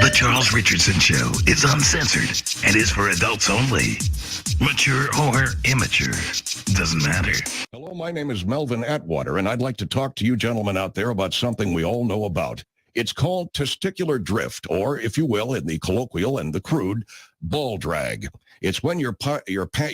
The Charles Richardson Show is uncensored and is for adults only. Mature or immature, doesn't matter. Hello, my name is Melvin Atwater, and I'd like to talk to you gentlemen out there about something we all know about. It's called testicular drift, or, if you will, in the colloquial and the crude, ball drag. It's when your pants are a little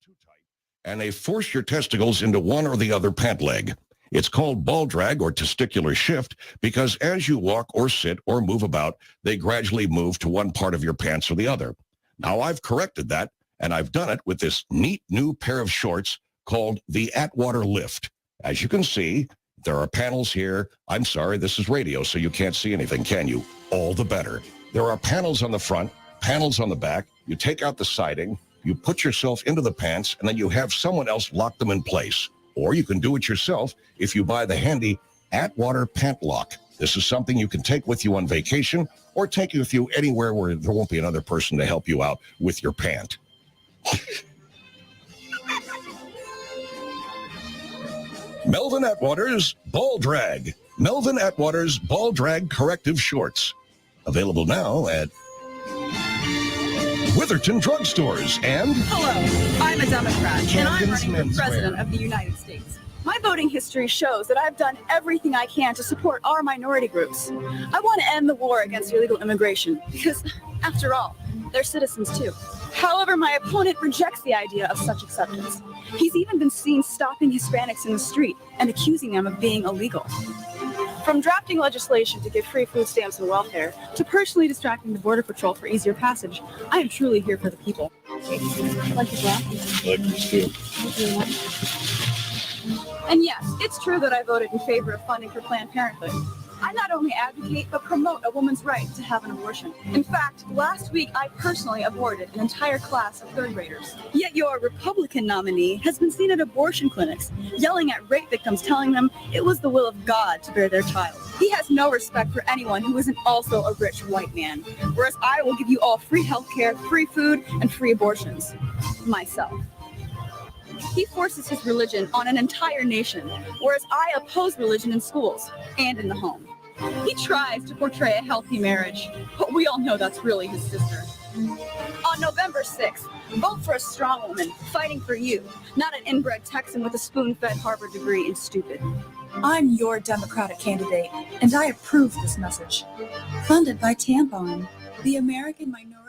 too tight, and they force your testicles into one or the other pant leg. It's called ball drag or testicular shift because as you walk or sit or move about, they gradually move to one part of your pants or the other. Now, I've corrected that, and I've done it with this neat new pair of shorts called the Atwater Lift. As you can see, there are panels here. I'm sorry, this is radio, so you can't see anything, can you? All the better. There are panels on the front, panels on the back. You take out the siding, you put yourself into the pants, and then you have someone else lock them in place. Or you can do it yourself if you buy the handy Atwater Pant Lock. This is something you can take with you on vacation or take with you anywhere where there won't be another person to help you out with your pant. Melvin Atwater's Ball Drag. Melvin Atwater's Ball Drag Corrective Shorts. Available now at Witherton drugstores and... Hello, I'm a Democrat, and I'm running for President of the United States. My voting history shows that I've done everything I can to support our minority groups. I want to end the war against illegal immigration because, after all, they're citizens too. However, my opponent rejects the idea of such acceptance. He's even been seen stopping Hispanics in the street and accusing them of being illegal. From drafting legislation to give free food stamps and welfare, to personally distracting the Border Patrol for easier passage, I am truly here for the people. Like your glass? Like this too. And yes, it's true that I voted in favor of funding for Planned Parenthood. I not only advocate, but promote a woman's right to have an abortion. In fact, last week I personally aborted an entire class of third graders. Yet your Republican nominee has been seen at abortion clinics, yelling at rape victims, telling them it was the will of God to bear their child. He has no respect for anyone who isn't also a rich white man, whereas I will give you all free healthcare, free food, and free abortions. Myself. He forces his religion on an entire nation, whereas I oppose religion in schools and in the home. He tries to portray a healthy marriage, but we all know that's really his sister. On November 6th, vote for a strong woman fighting for you, not an inbred Texan with a spoon-fed Harvard degree and stupid. I'm your Democratic candidate, and I approve this message. Funded by Tampon, the American Minority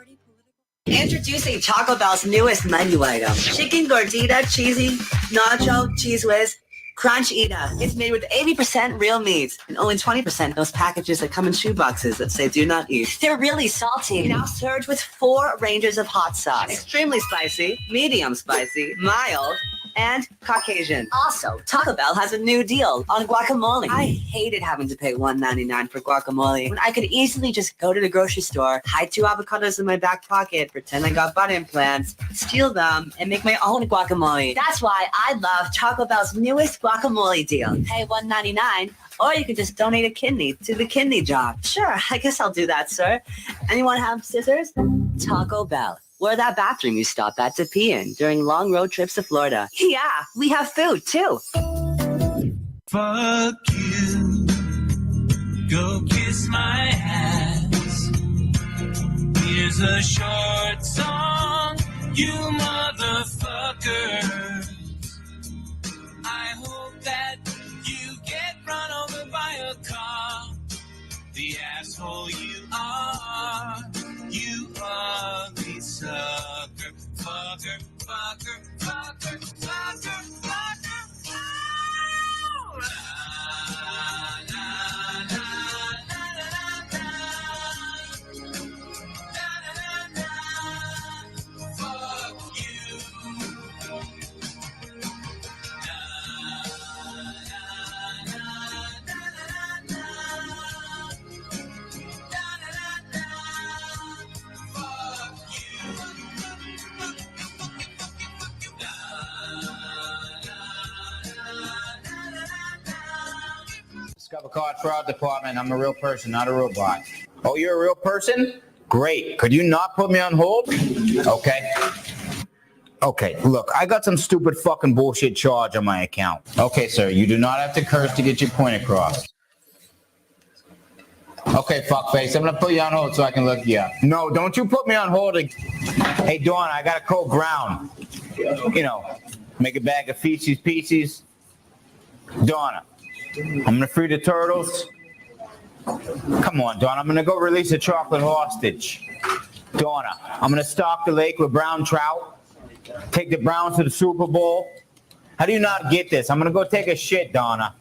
Introducing Taco Bell's newest menu item. Chicken gordita, cheesy, nacho, cheese whiz, crunch-ita. It's made with 80% real meat and only 20% those packages that come in shoe boxes that say do not eat. They're really salty. Now served with 4 ranges of hot sauce. Extremely spicy, medium spicy, mild, and Caucasian. Also, Taco Bell has a new deal on guacamole. I hated having to pay $1.99 for guacamole when I could easily just go to the grocery store, hide 2 avocados in my back pocket, pretend I got butt implants, steal them, and make my own guacamole. That's why I love Taco Bell's newest guacamole deal. Pay $1.99, or you can just donate a kidney to the kidney jar. Sure, I guess I'll do that, sir. Anyone have scissors? Taco Bell. Or that bathroom you stop at to pee in during long road trips to Florida. Yeah, we have food too. Fuck you. Go kiss my ass. Here's a short song, you motherfuckers. I hope that you get run over by a car. The asshole you are. You ugly sucker, fucker, fucker, fucker, fucker, fucker. Oh! La, la, la, la, la, la, la, la, la, fuck you. La, la, la, la, la, la. Discover Card Fraud Department. I'm a real person, not a robot. Oh, you're a real person? Great. Could you not put me on hold? Okay. Okay, look, I got some stupid fucking bullshit charge on my account. Okay, sir, you do not have to curse to get your point across. Okay, fuckface. I'm gonna put you on hold so I can look you up. No, don't you put me on hold. Hey, Dawn, I got a cold brown. You know, make a bag of feces pieces. Donna, I'm gonna free the turtles. Come on, Donna. I'm gonna go release a chocolate hostage. Donna, I'm gonna stock the lake with brown trout. Take the Browns to the Super Bowl. How do you not get this? I'm gonna go take a shit, Donna.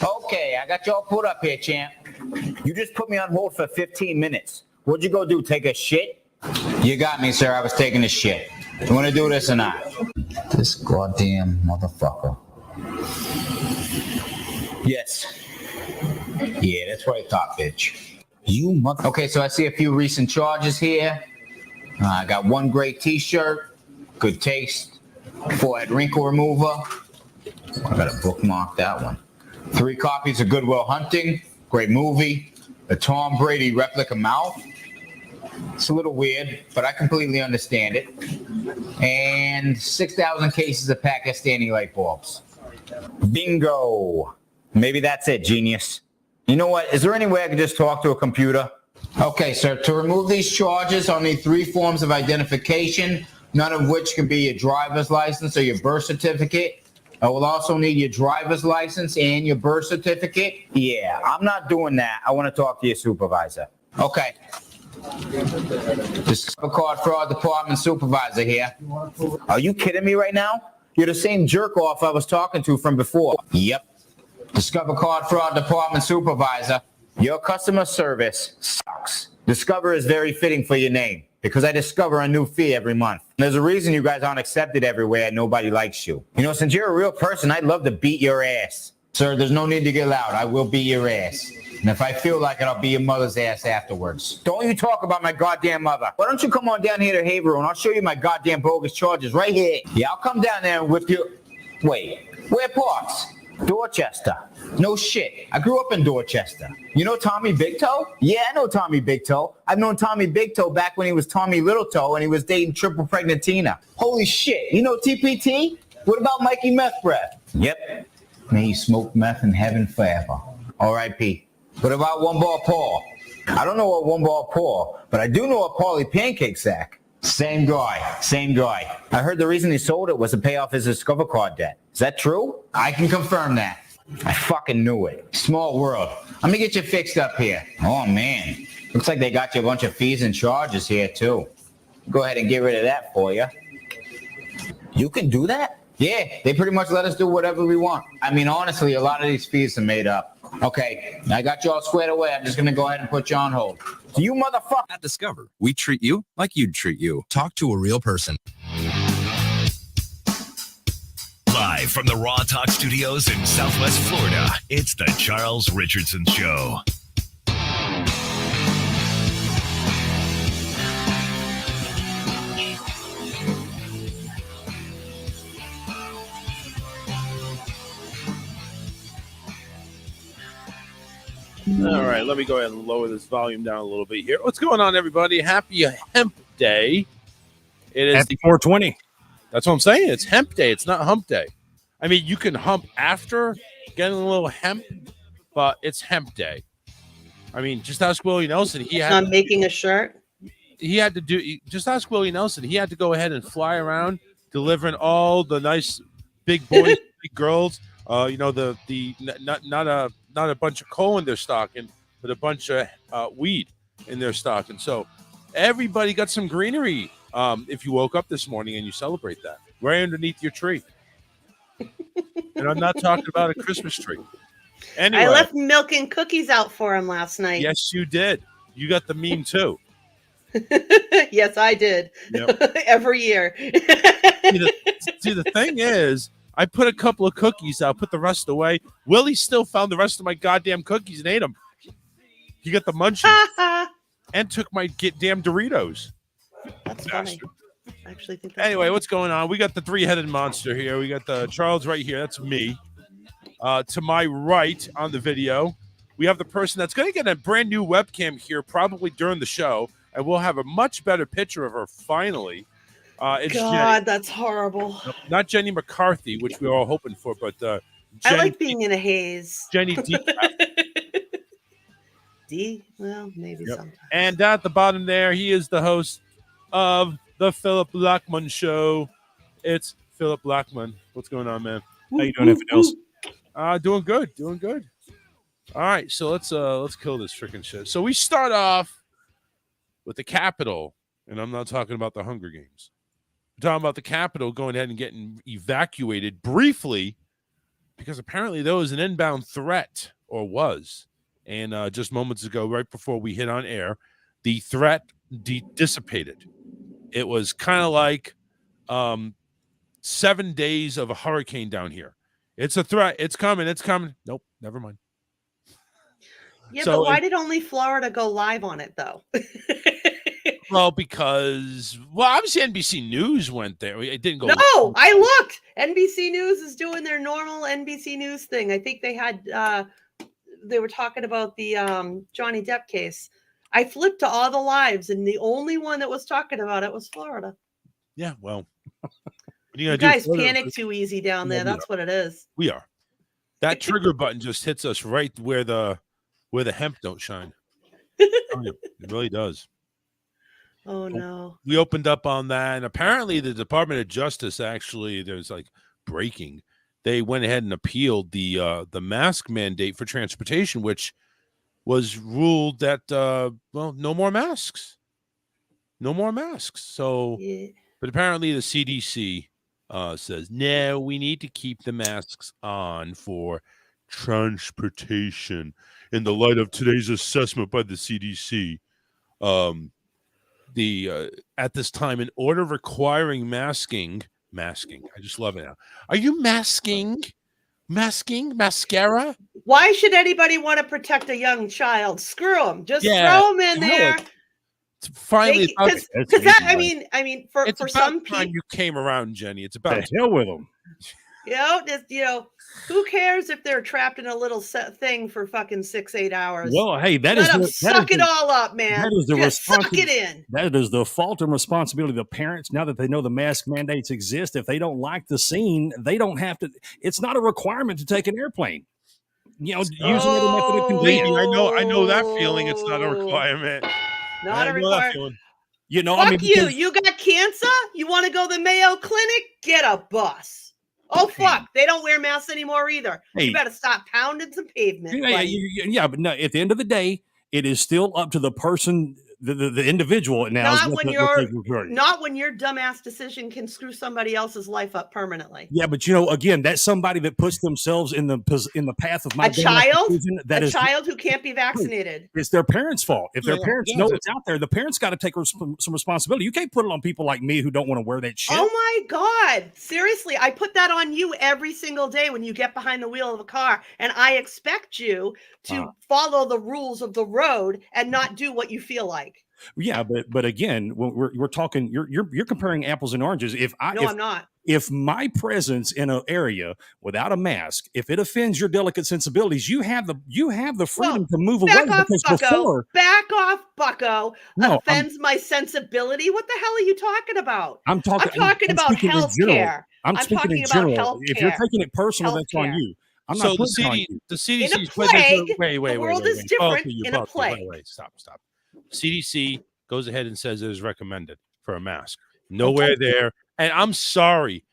Okay, I got you all put up here, champ. You just put me on hold for 15 minutes. What'd you go do, take a shit? You got me, sir. I was taking a shit. You want to do this or not? This goddamn motherfucker. Yes. Yeah, that's what I thought, bitch. You mother... Okay, so I see a few recent charges here. I got one great t-shirt. Good taste. Forehead wrinkle remover. I gotta bookmark that one. 3 copies of Good Will Hunting. Great movie. A Tom Brady replica mouth. It's a little weird, but I completely understand it. And 6,000 cases of Pakistani light bulbs. Bingo. Maybe that's it, genius. You know what? Is there any way I can just talk to a computer? Okay, sir. To remove these charges, I'll need 3 forms of identification, none of which can be your driver's license or your birth certificate. I will also need your driver's license and your birth certificate. Yeah, I'm not doing that. I want to talk to your supervisor. Okay. Discover Card Fraud Department supervisor here. Are you kidding me right now? You're the same jerk off I was talking to from before. Yep. Discover Card Fraud Department supervisor. Your customer service sucks. Discover is very fitting for your name because I discover a new fee every month. There's a reason you guys aren't accepted everywhere and nobody likes you. You know, since you're a real person, I'd love to beat your ass. Sir, there's no need to get loud. I will beat your ass. And if I feel like it, I'll beat your mother's ass afterwards. Don't you talk about my goddamn mother. Why don't you come on down here to Haverhill and I'll show you my goddamn bogus charges right here. Yeah, I'll come down there and whip you. Wait, where parts? Dorchester. No shit. I grew up in Dorchester. You know Tommy Big Toe? Yeah, I know Tommy Big Toe. I've known Tommy Big Toe back when he was Tommy Little Toe and he was dating triple pregnant Tina. Holy shit. You know TPT? What about Mikey Meth Breath? Yep. May he smoke meth in heaven forever. R.I.P. What about One Ball Paul? I don't know what One Ball Paul, but I do know a Paulie Pancake Sack. Same guy. Same guy. I heard the reason he sold it was to pay off his Discover Card debt. Is that true? I can confirm that. I fucking knew it. Small world. Let me get you fixed up here. Oh, man. Looks like they got you a bunch of fees and charges here, too. Go ahead and get rid of that for you. You can do that? Yeah, they pretty much let us do whatever we want. I mean, honestly, a lot of these fees are made up. Okay, I got you all squared away. I'm just going to go ahead and put you on hold. So you motherfucker. At Discover, we treat you like you'd treat you. Talk to a real person. Live from the Raw Talk Studios in Southwest Florida, it's the Charles Richardson Show. All right, let me go ahead and lower this volume down a little bit here. What's going on, everybody? Happy Hemp Day. It is Happy 420. That's what I'm saying. It's Hemp Day. It's not Hump Day. I mean, you can hump after getting a little hemp, but it's Hemp Day. I mean, just ask Willie Nelson. Not making a shirt. He had to do. Just ask Willie Nelson. He had to go ahead and fly around delivering all the nice big boys, big girls. You know, not a bunch of coal in their stocking, but a bunch of weed in their stocking. So everybody got some greenery. If you woke up this morning and you celebrate that, right underneath your tree. And I'm not talking about a Christmas tree. Anyway, I left milk and cookies out for him last night. Yes, you did. You got the meme too. Yes, I did. Yep. Every year. See, the thing is, I put a couple of cookies out, put the rest away. Willie still found the rest of my goddamn cookies and ate them. He got the munchies and took my damn Doritos. That's funny. I actually think that's anyway, funny. what's going on? We got the 3-headed monster here. We got the Charles right here. That's me. To my right on the video, we have the person that's going to get a brand new webcam here probably during the show, and we'll have a much better picture of her finally. It's God, that's horrible. not Jenny McCarthy, which we were all hoping for, but I like being in a haze. Jenny D. Well, maybe Yep. sometimes. And at the bottom there, he is the host of the Philip Blackman Show. It's Philip Blackman. What's going on, man? How you doing, Infidels? Doing good. All right, so let's kill this freaking shit. So we start off with the Capitol, and I'm not talking about the Hunger Games. I'm talking about the Capitol going ahead and getting evacuated briefly because apparently there was an inbound threat, or was. And just moments ago, right before we hit on air, the threat dissipated. It was kind of like 7 days of a hurricane down here. It's a threat. It's coming. Nope, never mind. Yeah, but why did only Florida go live on it, though? Well, because obviously NBC News went there. It didn't go. No, I looked. NBC News is doing their normal NBC News thing. I think they had. They were talking about the Johnny Depp case. I flipped to all the lives, and the only one that was talking about it was Florida. Yeah, well, you guys panic too easy down there. That's what it is. We are. That trigger button just hits us right where the hemp don't shine. It really does. Oh no. We opened up on that, and apparently the Department of Justice actually there's like breaking. They went ahead and appealed the mask mandate for transportation, which was ruled that no more masks. No more masks. So but apparently the CDC says no, we need to keep the masks on for transportation in the light of today's assessment by the CDC. At this time, in order requiring masking, I just love it now. Are you masking mascara? Why should anybody want to protect a young child? Screw them. Just throw them in there. Finally, because that, I mean, for some people, you came around, Jenny. It's about the hell with them. Who cares if they're trapped in a little thing for fucking 6-8 hours? Well, hey, suck it all up, man. That is Just suck it in. That is the fault and responsibility of the parents. Now that they know the mask mandates exist, if they don't like the scene, they don't have to. It's not a requirement to take an airplane. Using every method of convenience. I know that feeling. It's not a requirement. Not a requirement. Fuck you. You got cancer? You want to go to the Mayo Clinic? Get a bus. Oh, fuck. They don't wear masks anymore either. Hey. You better stop pounding some pavement. But no, at the end of the day, it is still up to the person, the individual. Now, not when your dumbass decision can screw somebody else's life up permanently. Yeah, but again, that's somebody that puts themselves in the path of my child. A child who can't be vaccinated. It's their parents' fault. If their parents know it's out there, the parents got to take some responsibility. You can't put it on people like me who don't want to wear that shit. Oh my God! Seriously, I put that on you every single day when you get behind the wheel of a car, and I expect you to follow the rules of the road and not do what you feel like. Yeah, but again, we're talking. You're comparing apples and oranges. I'm not. If my presence in an area without a mask, if it offends your delicate sensibilities, you have the freedom to move away. Back off, Bucko. Offends my sensibility. What the hell are you talking about? I'm talking about health care. I'm speaking in general. If you're taking it personal, that's on you. I'm not putting it on you. The CDC. In a plague, the world is different in a plague. Wait, stop. CDC goes ahead and says it is recommended for a mask. Nowhere there. And I'm sorry.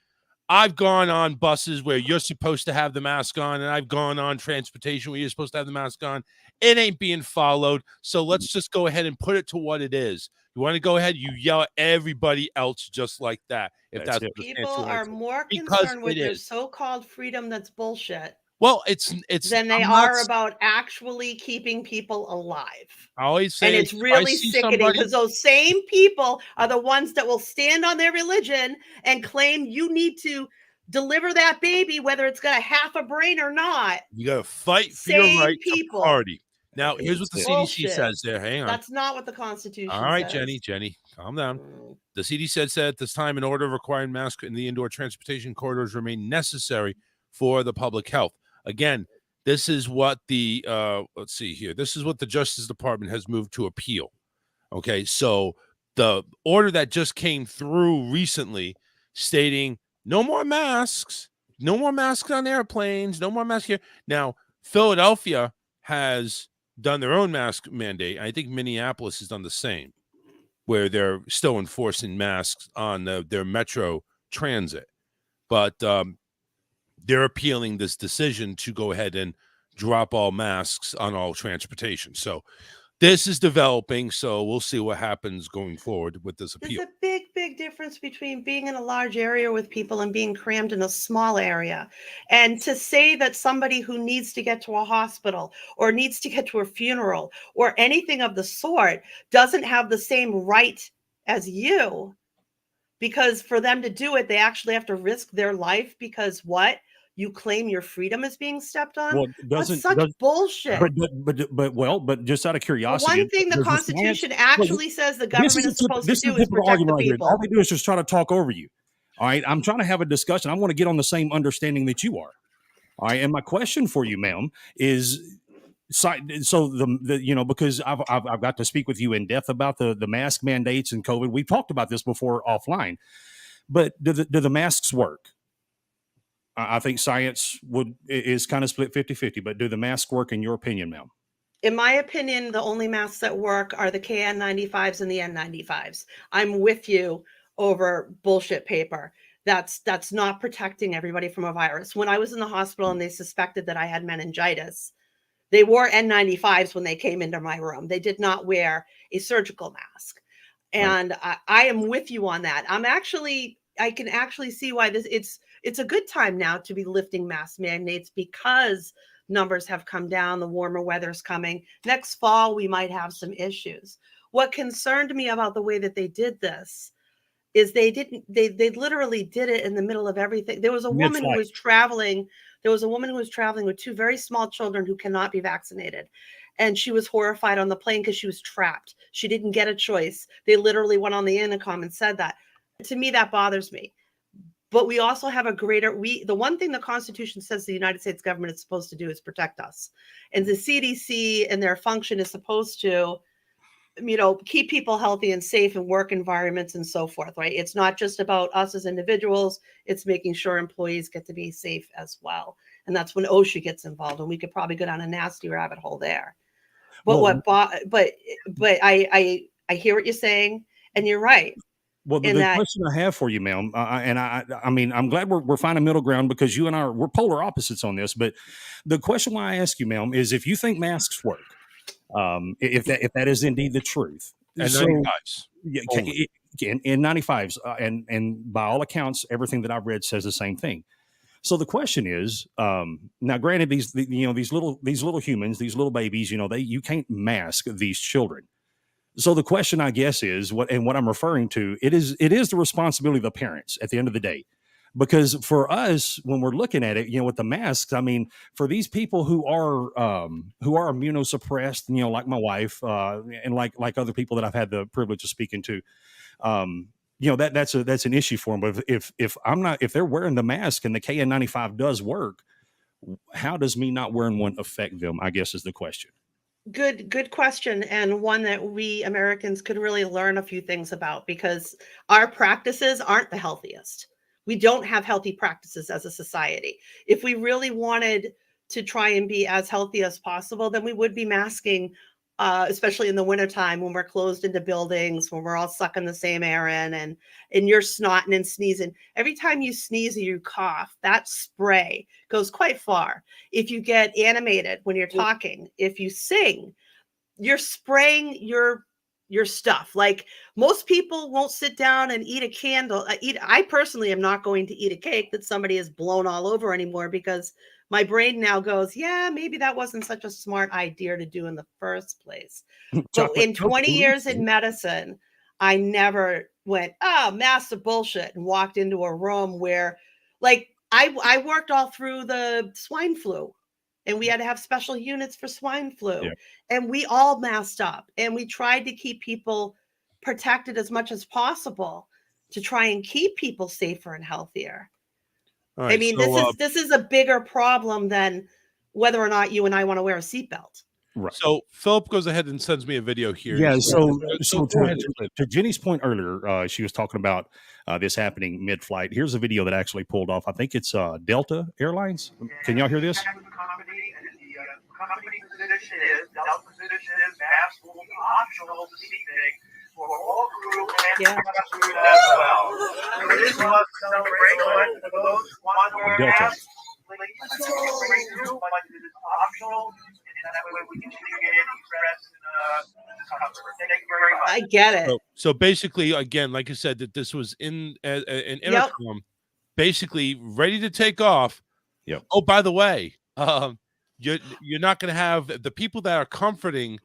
I've gone on buses where you're supposed to have the mask on, and I've gone on transportation where you're supposed to have the mask on. It ain't being followed. So let's just go ahead and put it to what it is. You want to go ahead, you yell at everybody else just like that. If that's people are more concerned with their so-called freedom that's bullshit. Well, it's than they are about actually keeping people alive. I always say, and it's really sickening because those same people are the ones that will stand on their religion and claim you need to deliver that baby, whether it's got a half a brain or not. You got to fight for your right to party. Now, here's what the CDC says there. Hang on. That's not what the Constitution says. All right, Jenny, calm down. The CDC said at this time, in order requiring masks in the indoor transportation corridors remain necessary for the public health. Again, this is what let's see here. This is what the Justice Department has moved to appeal. Okay, so the order that just came through recently stating no more masks on airplanes, no more masks here. Now, Philadelphia has done their own mask mandate. I think Minneapolis has done the same, where they're still enforcing masks on their metro transit. But they're appealing this decision to go ahead and drop all masks on all transportation. So this is developing, so we'll see what happens going forward with this appeal. There's a big, big difference between being in a large area with people and being crammed in a small area. And to say that somebody who needs to get to a hospital or needs to get to a funeral or anything of the sort doesn't have the same right as you, because for them to do it, they actually have to risk their life because what? You claim your freedom is being stepped on? Well, That's such bullshit. But just out of The curiosity, one thing the does Constitution science- actually says the government is supposed to this do is is typical protect the argument right here. people. All they do is just try to talk over you. All right, I'm trying to have a discussion. I want to get on the same understanding that you are. All right, and my question for you, ma'am, is so the because I've got to speak with you in depth about the mask mandates and COVID. We've talked about this before offline, but do the masks work? I think science is kind of split 50-50, but do the masks work in your opinion, ma'am? In my opinion, the only masks that work are the KN95s and the N95s. I'm with you over bullshit paper. That's not protecting everybody from a virus. When I was in the hospital and they suspected that I had meningitis, they wore N95s when they came into my room. They did not wear a surgical mask. And I am with you on that. I can actually see why it's a good time now to be lifting mask mandates because numbers have come down, the warmer weather's coming. Next fall, we might have some issues. What concerned me about the way that they did this is they literally did it in the middle of everything. There was a woman who was traveling. There was a woman who was traveling with 2 very small children who cannot be vaccinated. And she was horrified on the plane because she was trapped. She didn't get a choice. They literally went on the intercom and said that. To me, that bothers me. But we also have the one thing the Constitution says the United States government is supposed to do is protect us. And the CDC and their function is supposed to, keep people healthy and safe in work environments and so forth, right? It's not just about us as individuals. It's making sure employees get to be safe as well. And that's when OSHA gets involved. And we could probably go down a nasty rabbit hole there. But I hear what you're saying. And you're right. Well, the question I have for you, ma'am, and I mean, I'm glad we're finding middle ground because you and I we're polar opposites on this. But the question why I ask you, ma'am, is if you think masks work, if that is indeed the truth, and so, 95s, in 95s, and by all accounts, everything that I've read says the same thing. So the question is, now, granted, these little humans, these little babies, you can't mask these children. So the question, I guess, is what I'm referring to. It is the responsibility of the parents at the end of the day, because for us, when we're looking at it, with the masks, I mean, for these people who are immunosuppressed, like my wife, and like other people that I've had the privilege of speaking to, that's an issue for them. But if they're wearing the mask and the KN95 does work, how does me not wearing one affect them? I guess is the question. Good question, and one that we Americans could really learn a few things about because our practices aren't the healthiest. We don't have healthy practices as a society. If we really wanted to try and be as healthy as possible, then we would be masking, especially in the wintertime when we're closed into buildings, when we're all sucking the same air in, and you're snotting and sneezing. Every time you sneeze or you cough, that spray goes quite far. If you get animated when you're talking, if you sing, you're spraying your stuff. Like most people won't sit down and eat a candle. I personally am not going to eat a cake that somebody has blown all over anymore because my brain now goes, yeah, maybe that wasn't such a smart idea to do in the first place. But in 20 years in medicine, I never went, massive bullshit, and walked into a room where, like, I worked all through the swine flu, and we had to have special units for swine flu. Yeah. And we all masked up, and we tried to keep people protected as much as possible to try and keep people safer and healthier. Right, I mean, this is a bigger problem than whether or not you and I want to wear a seatbelt. Right. So Philip goes ahead and sends me a video here. Yeah. So go ahead. to Jenny's point earlier, she was talking about this happening mid-flight. Here's a video that actually pulled off. I think it's Delta Airlines. Can y'all hear this? Company position is, Delta position is, mask will be optional this evening for all crew and passengers as well. There is a celebration for those who want to wear masks. Please bring through, but it is optional, and that way we can get rest and comfort. Thank you very much. I get it. So basically, again, like I said, that this was in an intercom, basically ready to take off. Yep. Oh, by the way, you're not going to have the people that are comforting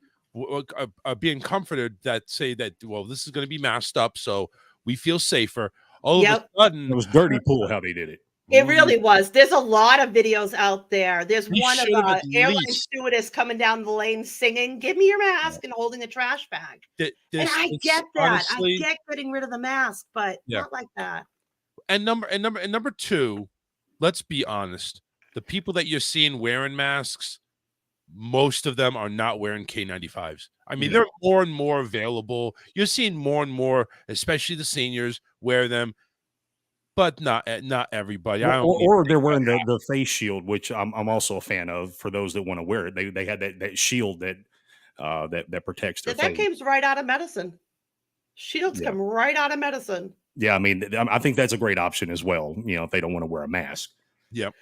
are being comforted that say that, well, this is going to be masked up, so we feel safer. All of a sudden, it was dirty pool how they did it. It really was. There's a lot of videos out there. There's We one of should have the at airline least- stewardess coming down the lane singing, "Give me your mask," and holding a trash bag. And I get that. Honestly, I get getting rid of the mask, but not like that. And number two, let's be honest. The people that you're seeing wearing masks, most of them are not wearing K95s. I mean, they're more and more available. You're seeing more and more, especially the seniors, wear them, but not everybody. Or they're wearing the face shield, which I'm also a fan of for those that want to wear it. They had that shield that protects their That face. came right out of medicine. Shields come right out of medicine. Yeah, I mean, I think that's a great option as well. You know, if they don't want to wear a mask. Yep.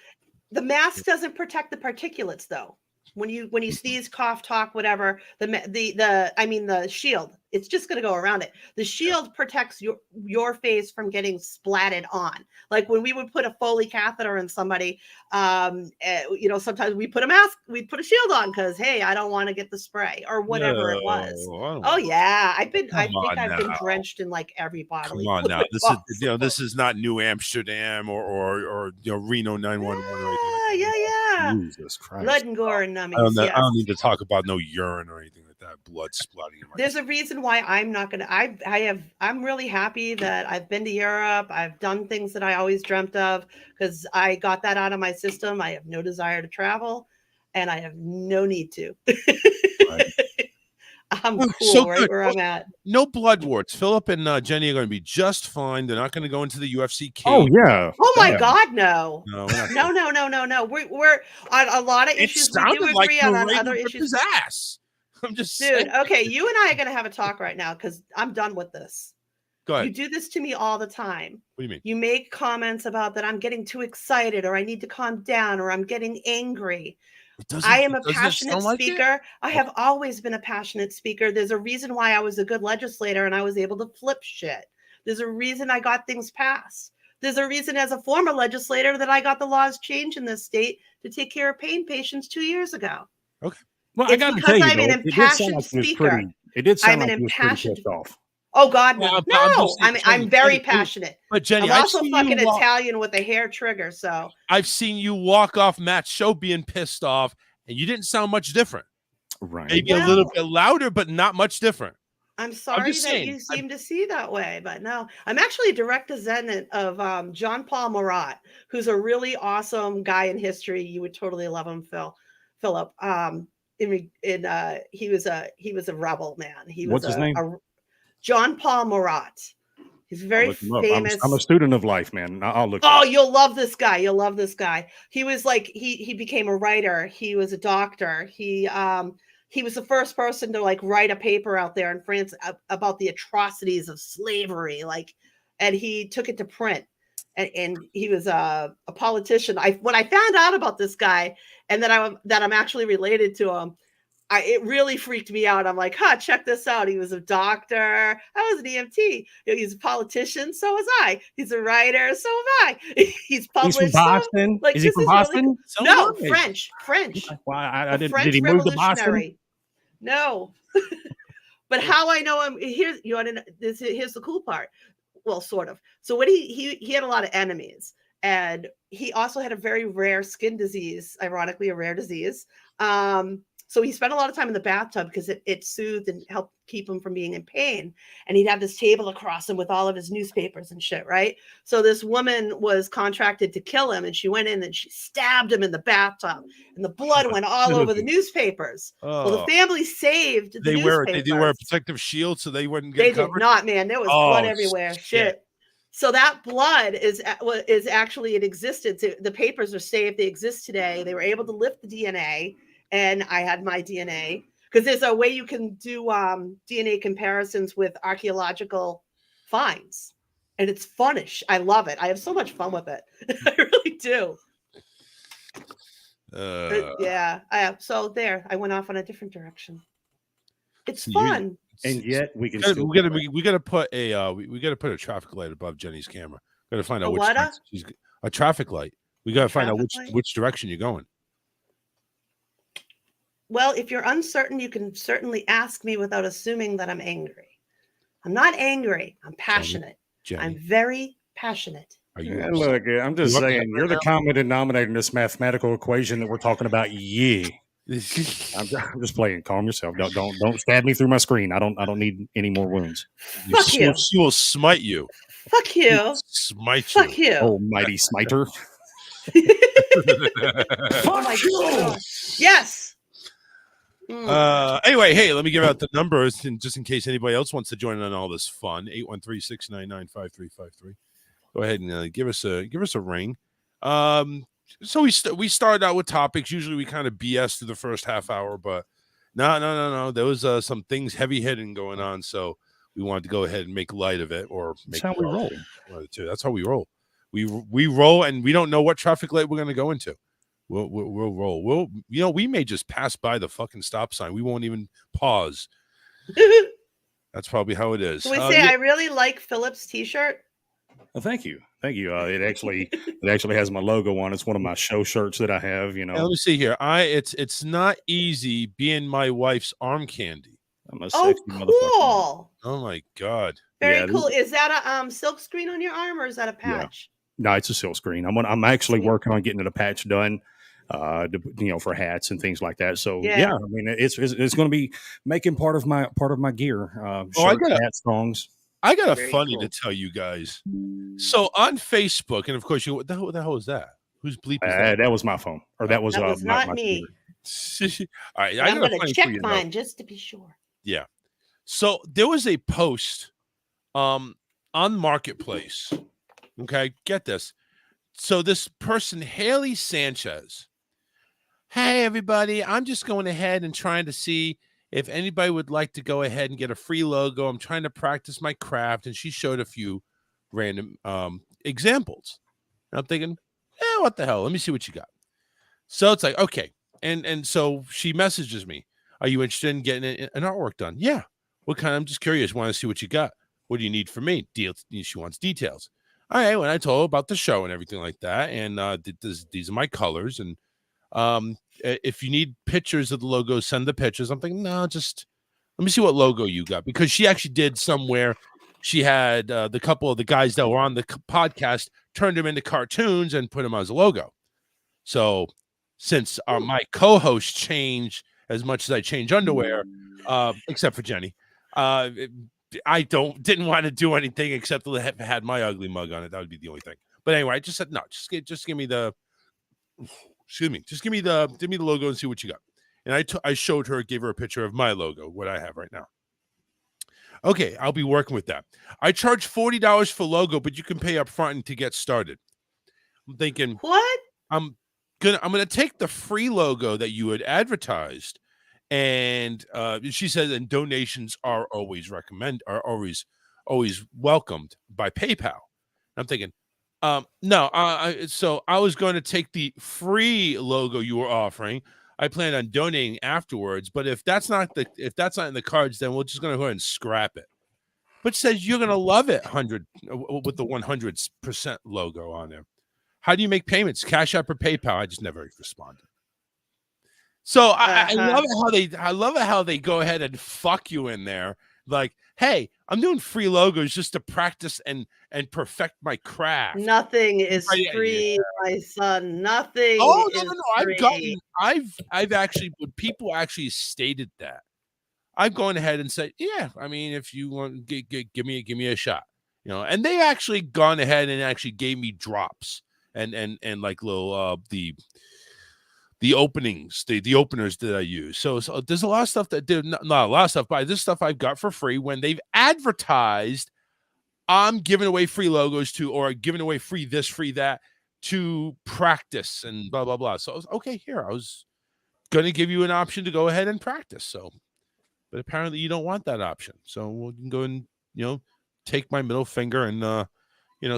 The mask doesn't protect the particulates, though. When you sneeze, cough, talk, whatever, the shield, it's just going to go around it. The shield protects your face from getting splatted on. Like when we would put a Foley catheter in somebody, sometimes we put a mask, we put a shield on because, hey, I don't want to get the spray or whatever it was. Oh yeah, I think I've been drenched in like every bodily. Come on now, this is not New Amsterdam or Reno 911. Yeah. Jesus Christ. Blood and gore and nummies. I don't need to talk about no urine or anything like that. Blood splatting. There's a reason why I'm not gonna. I'm really happy that I've been to Europe. I've done things that I always dreamt of because I got that out of my system. I have no desire to travel, and I have no need to. Right. I'm cool where I'm at. No blood warts. Philip and Jenny are going to be just fine. They're not going to go into the UFC cage. Oh yeah. Oh my God, no. No. We're on a lot of issues. We do agree on other issues. His ass. I'm just saying. Okay, you and I are going to have a talk right now because I'm done with this. Go ahead. You do this to me all the time. What do you mean? You make comments about that I'm getting too excited or I need to calm down or I'm getting angry. I am a passionate speaker. I have always been a passionate speaker. There's a reason why I was a good legislator and I was able to flip shit. There's a reason I got things passed. There's a reason as a former legislator that I got the laws changed in this state to take care of pain patients 2 years ago. Okay. Well, I got to tell you, I'm an impassioned speaker. It did sound I'm like an he was pretty impassioned. pissed off. Oh God, no! Well, I'm very passionate. But Jenny, I'm also fucking Italian with a hair trigger. So I've seen you walk off Matt's show being pissed off, and you didn't sound much different. Right? Maybe a little bit louder, but not much different. I'm sorry that you seem to see that way, but no, I'm actually a direct descendant of John Paul Marat, who's a really awesome guy in history. You would totally love him, Philip. He was a rebel man. What's his name? John Paul Marat. He's very famous. I'm a student of life, man. I'll look. Oh, you'll love this guy. You'll love this guy. He was like he became a writer. He was a doctor. He was the first person to like write a paper out there in France about the atrocities of slavery. And he took it to print. And he was a politician. When I found out about this guy and that I'm actually related to him, it really freaked me out. I'm like, check this out. He was a doctor. I was an EMT. He's a politician. So was I. He's a writer. So am I. He's published. He's from Boston. Is he from Boston? Really no, French. Well, I didn't. French did he move to Boston? No. But how I know him? Here's the cool part. Well, sort of. So when he had a lot of enemies, and he also had a very rare skin disease. Ironically, a rare disease. So he spent a lot of time in the bathtub because it soothed and helped keep him from being in pain. And he'd have this table across him with all of his newspapers and shit, right? So this woman was contracted to kill him, and she went in and she stabbed him in the bathtub, and the blood went all over the newspapers. Well, the family saved the newspapers. They do wear a protective shield so they wouldn't get They covered? did not, man. There was blood everywhere. Shit. Shit. So that blood is actually it existed. The papers are saved. They exist today. They were able to lift the DNA, and I had my DNA because there's a way you can do DNA comparisons with archaeological finds, and it's funnish. I love it. I have so much fun with it. I really do. Yeah. So there, I went off on a different direction. It's fun. And yet we can. We gotta put a traffic light above Jenny's camera. Gotta find out a traffic light. We gotta find out which direction you're going. Well, if you're uncertain, you can certainly ask me without assuming that I'm angry. I'm not angry. I'm passionate. Jenny. I'm very passionate. Are you? Look, I'm just saying, you're the common denominator in this mathematical equation that we're talking about. Yeah. I'm just playing. Calm yourself. Don't stab me through my screen. I don't need any more wounds. Fuck you. She will smite you. Fuck you. Smite you. Fuck you. Almighty smiter. Oh my God. Yes. Anyway, hey, let me give out the numbers just in case anybody else wants to join in on all this fun. 813-699-5353. Go ahead and give us a ring. So we started out with topics. Usually we kind of BS through the first half hour, but no. There was some things heavy hitting going on, so we wanted to go ahead and make light of it, or make. That's how we roll. That's how we roll. We roll, and we don't know what traffic light we're going to go into. We'll roll. We may just pass by the fucking stop sign. We won't even pause. That's probably how it is. Can we say I really like Philip's T-shirt? Well, thank you. It actually has my logo on. It's one of my show shirts that I have. You know. Now, let me see here. It's not easy being my wife's arm candy. I'm a sexy cool. Oh my God. Very cool. Is that a silk screen on your arm, or is that a patch? Yeah. No, it's a silk screen. I'm actually working on getting it a patch done. For hats and things like that. So yeah, I mean it's going to be making part of my gear. Hats, songs. I got a funny to tell you guys. So on Facebook, and of course, what the hell is that? Who's bleeping? That was my phone, or that was not me. All right, I'm going to check mine just to be sure. Yeah. So there was a post on Marketplace. Okay, get this. So this person, Haley Sanchez. Hey, everybody. I'm just going ahead and trying to see if anybody would like to go ahead and get a free logo. I'm trying to practice my craft. And she showed a few random examples. And I'm thinking, what the hell? Let me see what you got. So it's like, okay. And so she messages me. Are you interested in getting an artwork done? Yeah. What kind? I'm just curious. Want to see what you got. What do you need from me? She wants details. All right. When I told her about the show and everything like that, and these are my colors, and if you need pictures of the logo, send the pictures. I'm thinking, no, just let me see what logo you got, because she actually did somewhere. She had the couple of the guys that were on the podcast turned them into cartoons and put them as a logo. So since my co-hosts change as much as I change underwear, except for Jenny, I didn't want to do anything except to had my ugly mug on it. That would be the only thing. But anyway, I just said no. Just give me the. Excuse me. Just give me the logo and see what you got. And I showed her, gave her a picture of my logo, what I have right now. Okay, I'll be working with that. I charge $40 for logo, but you can pay up front to get started. I'm thinking, what? I'm gonna take the free logo that you had advertised, and she says, and donations are always always welcomed by PayPal. I'm thinking, no. So I was going to take the free logo you were offering. I plan on donating afterwards, but if that's not in the cards, then we're just going to go ahead and scrap it. But she says you're going to love it, 100 with the 100% logo on there. How do you make payments? Cash App or PayPal? I just never responded. So I love it how they go ahead and fuck you in there. like, hey, I'm doing free logos just to practice and perfect my craft. Nothing is Right, free, my son. Nothing Oh is no. free. I've actually, when people actually stated that, I've gone ahead and said, yeah, I mean, if you want, give me a shot, and they actually gone ahead and actually gave me drops and like little the openings, the openers that I use. So there's a lot of stuff that did not a lot of stuff, but this stuff I've got for free when they've advertised I'm giving away free logos to, or giving away free this, free that to practice and blah, blah, blah. So I was okay here. I was going to give you an option to go ahead and practice. So, but apparently you don't want that option. So we can go and, take my middle finger and,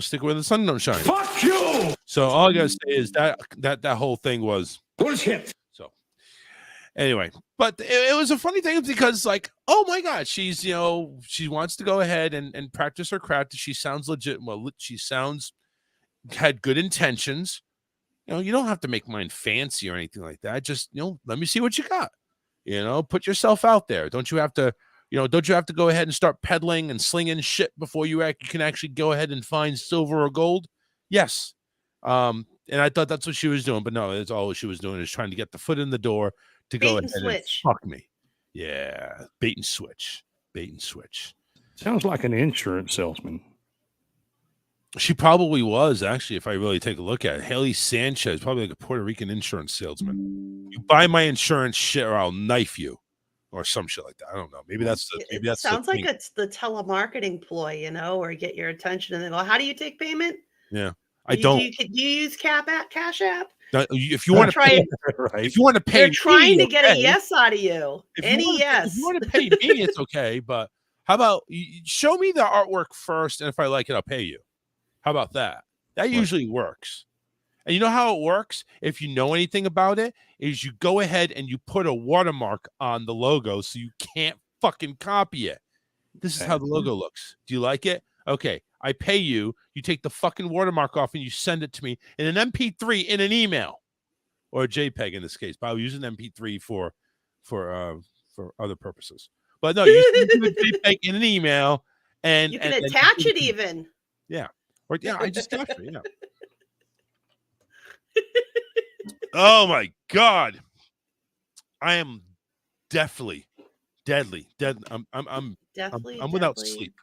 stick where the sun don't shine. Fuck you! So all I got to say is that whole thing was bullshit. So anyway, but it was a funny thing because, like, oh my God, she's, she wants to go ahead and practice her craft. She sounds legit. Well, she had good intentions. You don't have to make mine fancy or anything like that. Just, let me see what you got. Put yourself out there. Don't you have to go ahead and start peddling and slinging shit before you can actually go ahead and find silver or gold? Yes. And I thought that's what she was doing, but no, that's all she was doing is trying to get the foot in the door to go ahead and fuck me. Yeah. Bait and switch. Sounds like an insurance salesman. She probably was, actually, if I really take a look at it. Haley Sanchez, probably like a Puerto Rican insurance salesman. You buy my insurance shit or I'll knife you. Or some shit like that. I don't know. Maybe that's Sounds like it's the telemarketing ploy, or get your attention and then go, how do you take payment? Yeah. I don't. Do you use Cash App? If you want to pay, right. If you want to pay, they're trying to get a yes out of you. Yes. If you want to pay me, it's okay. But how about you show me the artwork first, and if I like it, I'll pay you. How about that? That usually works. And you know how it works? If you know anything about it, is you go ahead and you put a watermark on the logo so you can't fucking copy it. This is how the logo looks. Do you like it? Okay, I pay you. You take the fucking watermark off and you send it to me in an MP3 in an email, or a JPEG in this case. But I'll use an MP3 for other purposes. But no, you send a JPEG in an email, and you can attach it even. Yeah, or I just attach it. Yeah. Oh my God, I am deadly. I'm without sleep.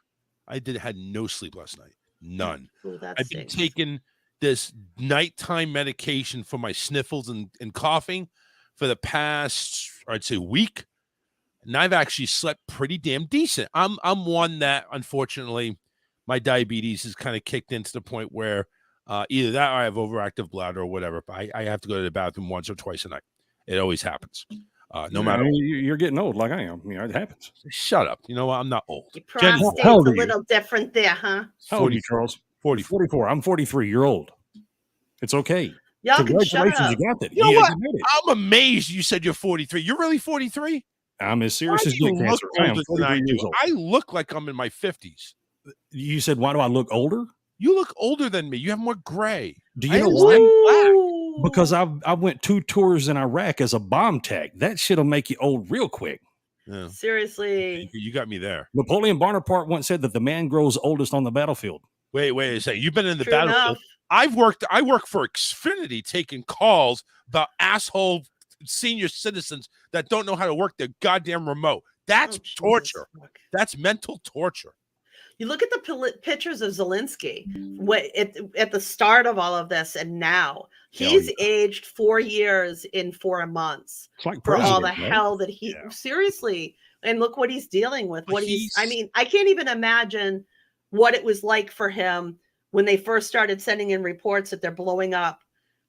I had no sleep last night. None. Ooh, I've been taking this nighttime medication for my sniffles and coughing for the past, I'd say, week, and I've actually slept pretty damn decent. I'm one that, unfortunately, my diabetes has kind of kicked into the point where either that or I have overactive bladder or whatever. But I have to go to the bathroom once or twice a night. It always happens. No matter. You're getting old like I am. It happens. Shut up. You know what? I'm not old. Your prostate's a little different there, huh? How old are you, Charles? 44. I'm 43. You're old. It's okay. Y'all can shut up. You got that. You know what? I'm amazed you said you're 43. You're really 43? I'm as serious as dick cancer. I am 43 years old. I look like I'm in my 50s. You said, why do I look older? You look older than me. You have more gray. Do you know why? Because I went 2 tours in Iraq as a bomb tech. That shit'll make you old real quick. Yeah. Seriously. You got me there. Napoleon Bonaparte once said that the man grows oldest on the battlefield. Wait a second. You've been in the True battlefield. enough. I work for Xfinity taking calls about asshole senior citizens that don't know how to work their goddamn remote. That's torture. That's mental torture. You look at the pictures of Zelensky at the start of all of this, and now he's aged 4 years in 4 months for all the hell that he seriously. And look what he's dealing with. I can't even imagine what it was like for him when they first started sending in reports that they're blowing up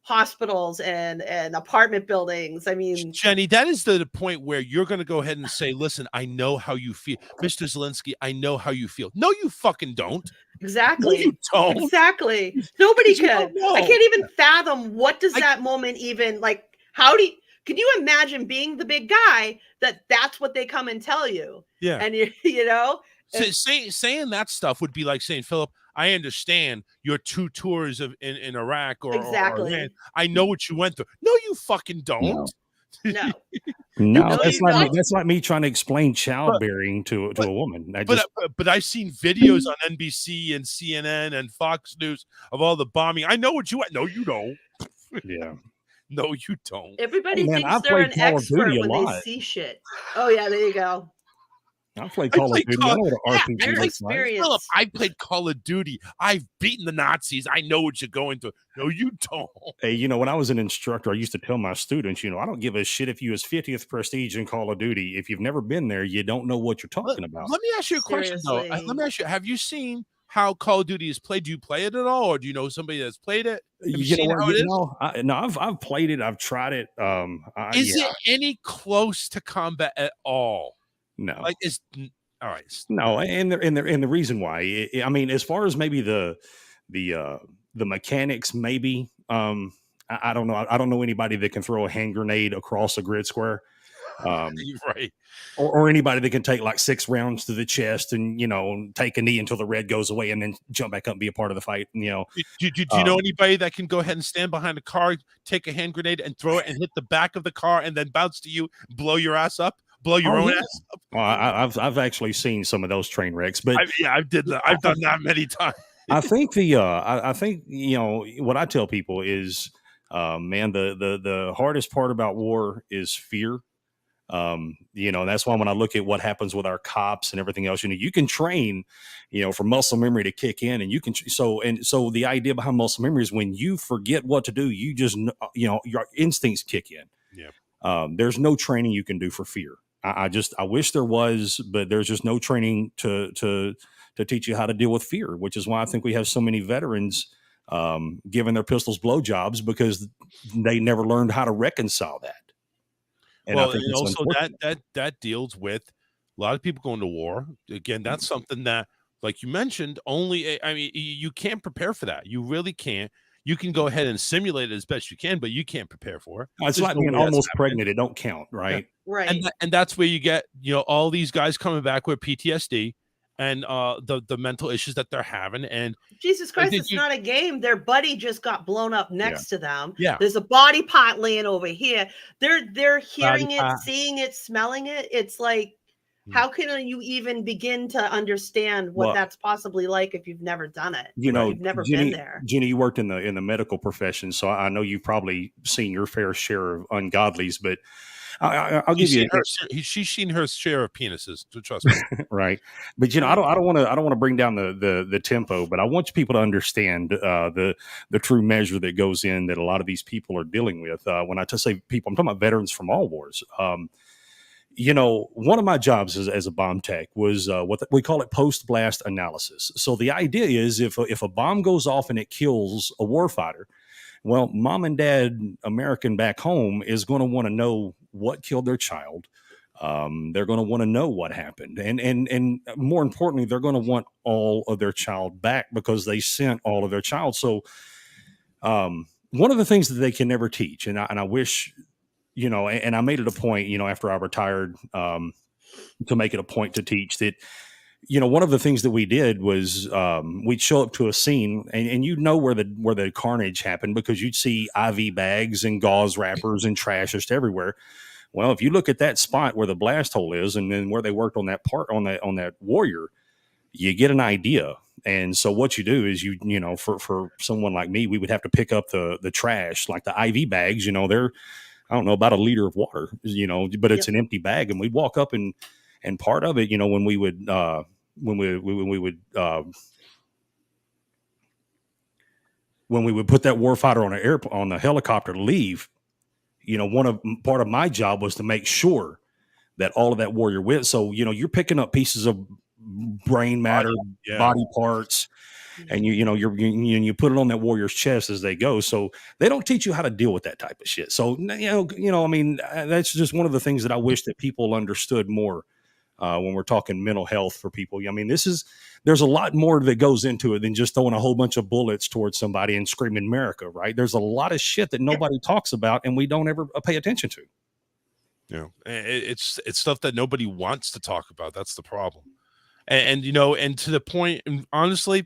hospitals and apartment buildings. I mean, Jenny, that is the point where you're going to go ahead and say, listen, I know how you feel. Mr. Zelensky, I know how you feel. No, you fucking don't. Exactly. No, you don't. Exactly. Nobody could. I can't even fathom what does that moment even, like, can you imagine being the big guy that's what they come and tell you? Yeah. And you know, saying that stuff would be like saying, Philip, I understand your 2 tours in Iraq or exactly. Iran. I know what you went through. No, you fucking don't. No. No, No, that's you like me, don't. that's like me trying to explain childbearing to a woman. I just But I've seen videos on NBC and CNN and Fox News of all the bombing. I know what you want. No, you don't. yeah. No, you don't. Everybody Hey man, thinks I've they're played an Call of Duty expert a when they lot. see shit. Oh yeah, there you go. I've played I Call of played Duty. I Call. know what Yeah, an RPG you're looks like. Philip, experienced. I played Call of Duty. I've beaten the Nazis. I know what you're going through. No, you don't. Hey, when I was an instructor, I used to tell my students, I don't give a shit if you was 50th prestige in Call of Duty. If you've never been there, you don't know what you're talking about. Let me ask you a question though. Let Seriously. me ask you: have you seen how Call of Duty is played? Do you play it at all, or do you know somebody that's played it? Have you You know seen what? how it is? No, I've played it. I've tried it. Is Yeah, it any close to combat at all? no, Like, it's all right. no, and the reason why, I mean, as far as maybe the mechanics, maybe, I don't know. I don't know anybody that can throw a hand grenade across a grid square. You're right. Or anybody that can take like 6 rounds to the chest and take a knee until the red goes away and then jump back up and be a part of the fight. Do you know anybody that can go ahead and stand behind a car, take a hand grenade, and throw it and hit the back of the car, and then bounce to you, blow your ass up, blow your own ass up? Well, I've actually seen some of those train wrecks, but I've done that many times. I think I think what I tell people is, man, the hardest part about war is fear. That's why when I look at what happens with our cops and everything else, you can train, for muscle memory to kick in, and you can. So the idea behind muscle memory is when you forget what to do, you just, your instincts kick in. Yeah. There's no training you can do for fear. I wish there was, but there's just no training to teach you how to deal with fear, which is why I think we have so many veterans giving their pistols blowjobs because they never learned how to reconcile that. And I think and it's also unfortunate. that deals with a lot of people going to war. Again, that's something that, like you mentioned, I mean, you can't prepare for that. You really can't. You can go ahead and simulate it as best you can, but you can't prepare for it. It's There's like no being way that's almost happening. pregnant. It don't count, right? Right. And that's where you get, all these guys coming back with PTSD and the mental issues that they're having. And Jesus Christ, did it's you- not a game. Their buddy just got blown up next to them. Yeah. There's a body part laying over here. They're hearing Body it, part. seeing it, smelling it. It's like, how can you even begin to understand what Well, that's possibly like if you've never done it? You know, You've never Jenny, been there. Jenny, you worked in the medical profession, so I know you've probably seen your fair share of ungodlies. But I'll give you she's seen her share of penises. Trust me. right. But I don't want to bring down the tempo, but I want people to understand the true measure that goes in that a lot of these people are dealing with. When I say people, I'm talking about veterans from all wars. One of my jobs as a bomb tech was what we call it post-blast analysis. So the idea is if a bomb goes off and it kills a warfighter, well, mom and dad American back home is going to want to know what killed their child. They're going to want to know what happened. And more importantly, they're going to want all of their child back because they sent all of their child. So one of the things that they can never teach, and I wish, and I made it a point, after I retired, to make it a point to teach that, one of the things that we did was we'd show up to a scene and where the carnage happened because you'd see IV bags and gauze wrappers and trash just everywhere. Well, if you look at that spot where the blast hole is and then where they worked on that part on that warrior, you get an idea. And so what you do is for someone like me, we would have to pick up the trash, like the IV bags, they're, I don't know, about a liter of water, but it's an empty bag. And we'd walk up and part of it, when we would put that warfighter on the helicopter to leave, part of my job was to make sure that all of that warrior went. So, you're picking up pieces of brain matter, body parts, and you put it on that warrior's chest as they go. So they don't teach you how to deal with that type of shit. So, I mean, that's just one of the things that I wish that people understood more when we're talking mental health for people. I mean, there's a lot more that goes into it than just throwing a whole bunch of bullets towards somebody and screaming America, right? There's a lot of shit that nobody talks about and we don't ever pay attention to. It's stuff that nobody wants to talk about. That's the problem. And to the point, and honestly,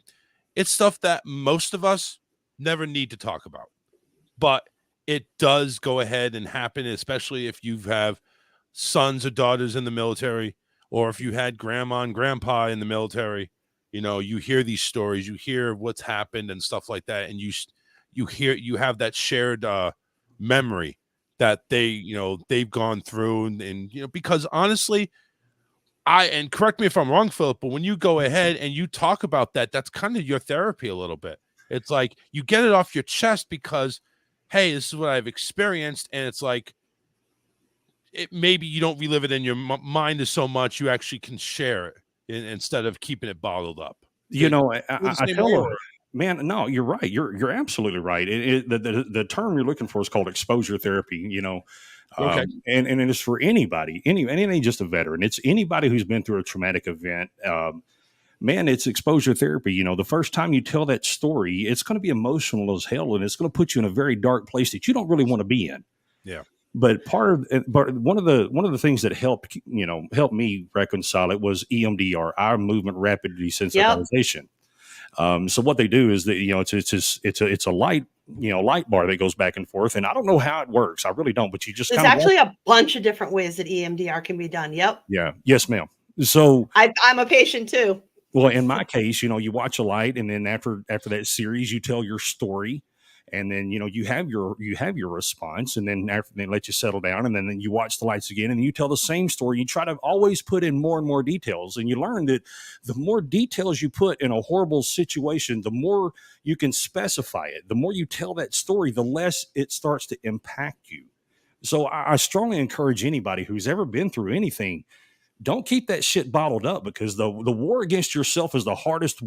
it's stuff that most of us never need to talk about. But it does go ahead and happen, especially if you have sons or daughters in the military, or if you had grandma and grandpa in the military. You hear these stories, you hear what's happened and stuff like that, and you have that shared memory that they've gone through, and because honestly, and correct me if I'm wrong, Philip, but when you go ahead and you talk about that, that's kind of your therapy a little bit. It's like you get it off your chest because, hey, this is what I've experienced, and it's like maybe you don't relive it in your mind as so much. You actually can share it instead of keeping it bottled up. I tell them, man, no, you're right. You're absolutely right. The term you're looking for is called exposure therapy. Okay. And it's for anybody, and it ain't just a veteran. It's anybody who's been through a traumatic event. Man, it's exposure therapy. The first time you tell that story, it's going to be emotional as hell, and it's going to put you in a very dark place that you don't really want to be in. Yeah. But one of the things that helped me reconcile it was EMDR, eye movement rapid desensitization. So what they do is that it's a light light bar that goes back and forth, and I don't know how it works. I really don't, but you just there's actually a bunch of different ways that EMDR can be done. Yep. Yeah. Yes, ma'am. So I'm a patient too. Well, in my case, you watch a light, and then after that series, you tell your story. And then, you have your response, and then after they let you settle down, and then you watch the lights again, and you tell the same story. You try to always put in more and more details, and you learn that the more details you put in a horrible situation, the more you can specify it. The more you tell that story, the less it starts to impact you. So I strongly encourage anybody who's ever been through anything, don't keep that shit bottled up, because the war against yourself is the hardest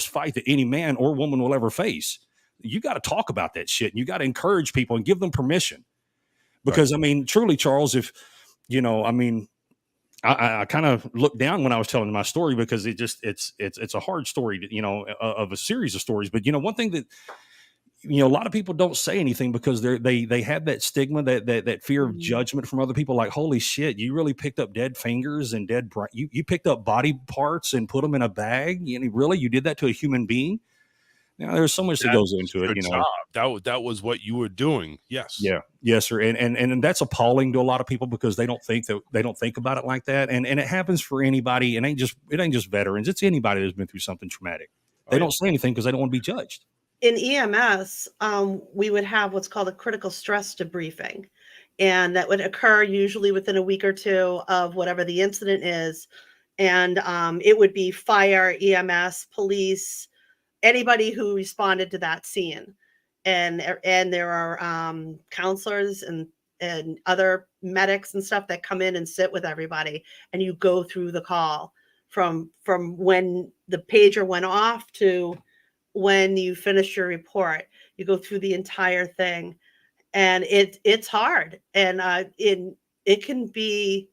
fight that any man or woman will ever face. You got to talk about that shit, and you got to encourage people and give them permission. Because, right. Truly, Charles, if, I kind of looked down when I was telling my story, because it's a hard story, of a series of stories. But, one thing that, a lot of people don't say anything because they have that stigma, that fear of judgment from other people. Like, holy shit, you really picked up dead fingers and you picked up body parts and put them in a bag. Really, you did that to a human being? There's so much that goes into it. That was what you were doing. Yes. Yeah. Yes, sir. And that's appalling to a lot of people, because they don't think about it like that. And it happens for anybody. It ain't just veterans. It's anybody that's been through something traumatic. They don't say anything because they don't want to be judged. In EMS, we would have what's called a critical stress debriefing, and that would occur usually within a week or two of whatever the incident is. And it would be fire, EMS, police, anybody who responded to that scene. And there are counselors and other medics and stuff that come in and sit with everybody, and you go through the call from when the pager went off to when you finish your report. You go through the entire thing, and it's hard, and it can be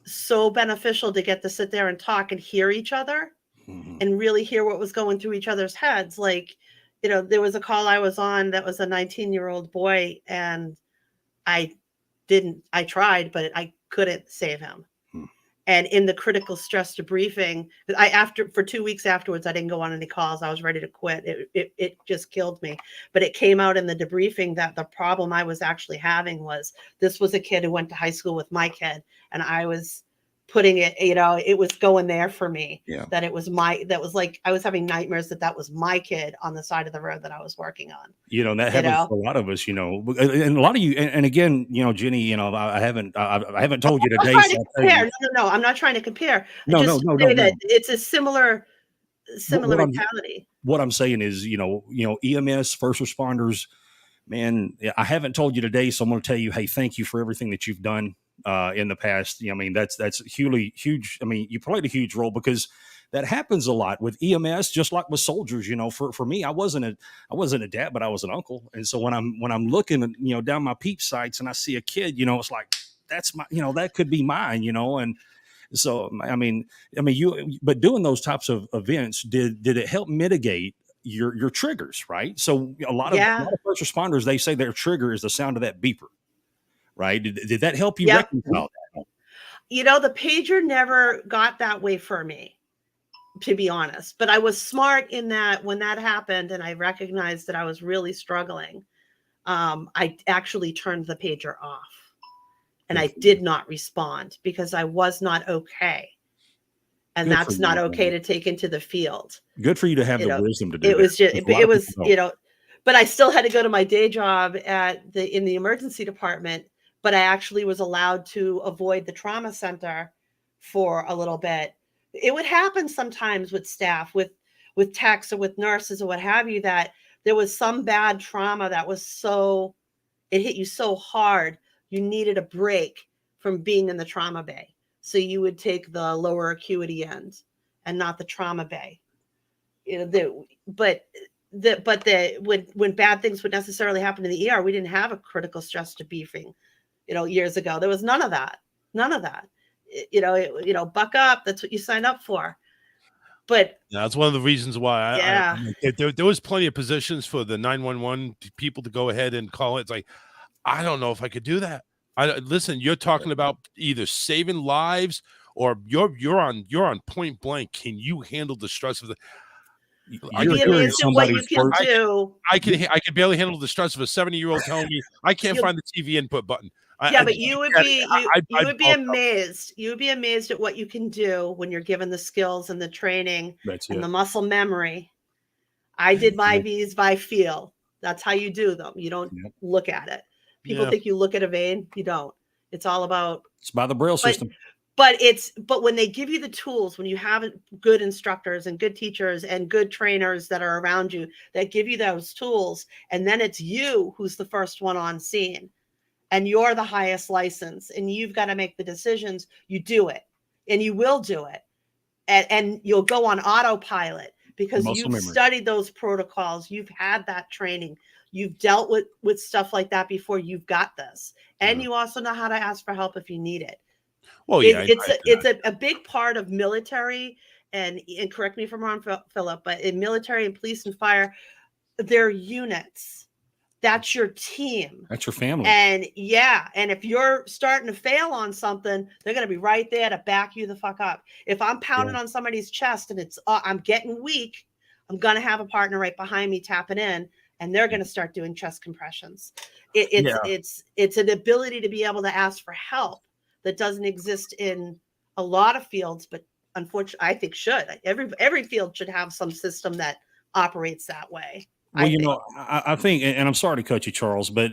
so beneficial to get to sit there and talk and hear each other. Mm-hmm. And really hear what was going through each other's heads. Like, there was a call I was on that was a 19-year-old boy, and I tried, but I couldn't save him. And in the critical stress debriefing, for 2 weeks afterwards, I didn't go on any calls. I was ready to quit. It just killed me. But it came out in the debriefing that the problem I was actually having was, this was a kid who went to high school with my kid, and I was putting it, it was going there for me. Yeah. That it was that was like, I was having nightmares that was my kid on the side of the road that I was working on. And that happens for a lot of us, and a lot of you, and again, Jenny, I haven't told you today. No, I'm not trying to compare. No. It's a similar mentality. What I'm saying is, EMS, first responders, man, I haven't told you today, so I'm going to tell you, hey, thank you for everything that you've done in the past. That's huge. You played a huge role, because that happens a lot with EMS, just like with soldiers. For me, I wasn't a dad, but I was an uncle. And so when I'm looking, down my peep sights, and I see a kid, it's like, that's my, that could be mine, and so, but doing those types of events, did it help mitigate your triggers, right? So a lot of first responders, they say their trigger is the sound of that beeper. Right? Did that help you reconcile that? The pager never got that way for me, to be honest. But I was smart in that when that happened, and I recognized that I was really struggling, I actually turned the pager off, and I did not respond because I was not okay. And Good for that's not you, okay man. to take into the field. Good for you to have You the know, wisdom to do it that. was just, because a lot it of was, people don't. but I still had to go to my day job in the emergency department, but I actually was allowed to avoid the trauma center for a little bit. It would happen sometimes with staff, with techs or with nurses or what have you, that there was some bad trauma that was it hit you so hard, you needed a break from being in the trauma bay. So you would take the lower acuity end and not the trauma bay. But when bad things would necessarily happen in the ER, we didn't have a critical stress debriefing. Years ago, there was none of that. None of that. Buck up. That's what you sign up for. But yeah, that's one of the reasons why yeah, there was plenty of positions for the 911 people to go ahead and call it. It's like, I don't know if I could do that. Listen, you're talking about either saving lives or you're on point blank. Can you handle the stress of the? You'd be amazed at what you can do. I can barely handle the stress of a 70-year-old telling me I can't find the TV input button. But you would be amazed. You would be amazed at what you can do when you're given the skills and the training and the muscle memory. I did my V's by feel. That's how you do them. You don't look at it. People think you look at a vein. You don't. It's all about. It's by the Braille system. But when they give you the tools, when you have good instructors and good teachers and good trainers that are around you that give you those tools, and then it's you who's the first one on scene, and you're the highest license, and you've got to make the decisions, you do it, and you will do it, and you'll go on autopilot because you've studied those protocols, you've had that training, you've dealt with stuff like that before, you've got this, and you also know how to ask for help if you need it. Well, yeah, it's a big part of military, and correct me if I'm wrong, Philip, but in military and police and fire, they're units. That's your team. That's your family. And if you're starting to fail on something, they're going to be right there to back you the fuck up. If I'm pounding on somebody's chest and it's I'm getting weak, I'm going to have a partner right behind me tapping in, and they're going to start doing chest compressions. It's an ability to be able to ask for help that doesn't exist in a lot of fields, but unfortunately, I think should. Every field should have some system that operates that way. Well, I think, and I'm sorry to cut you, Charles, but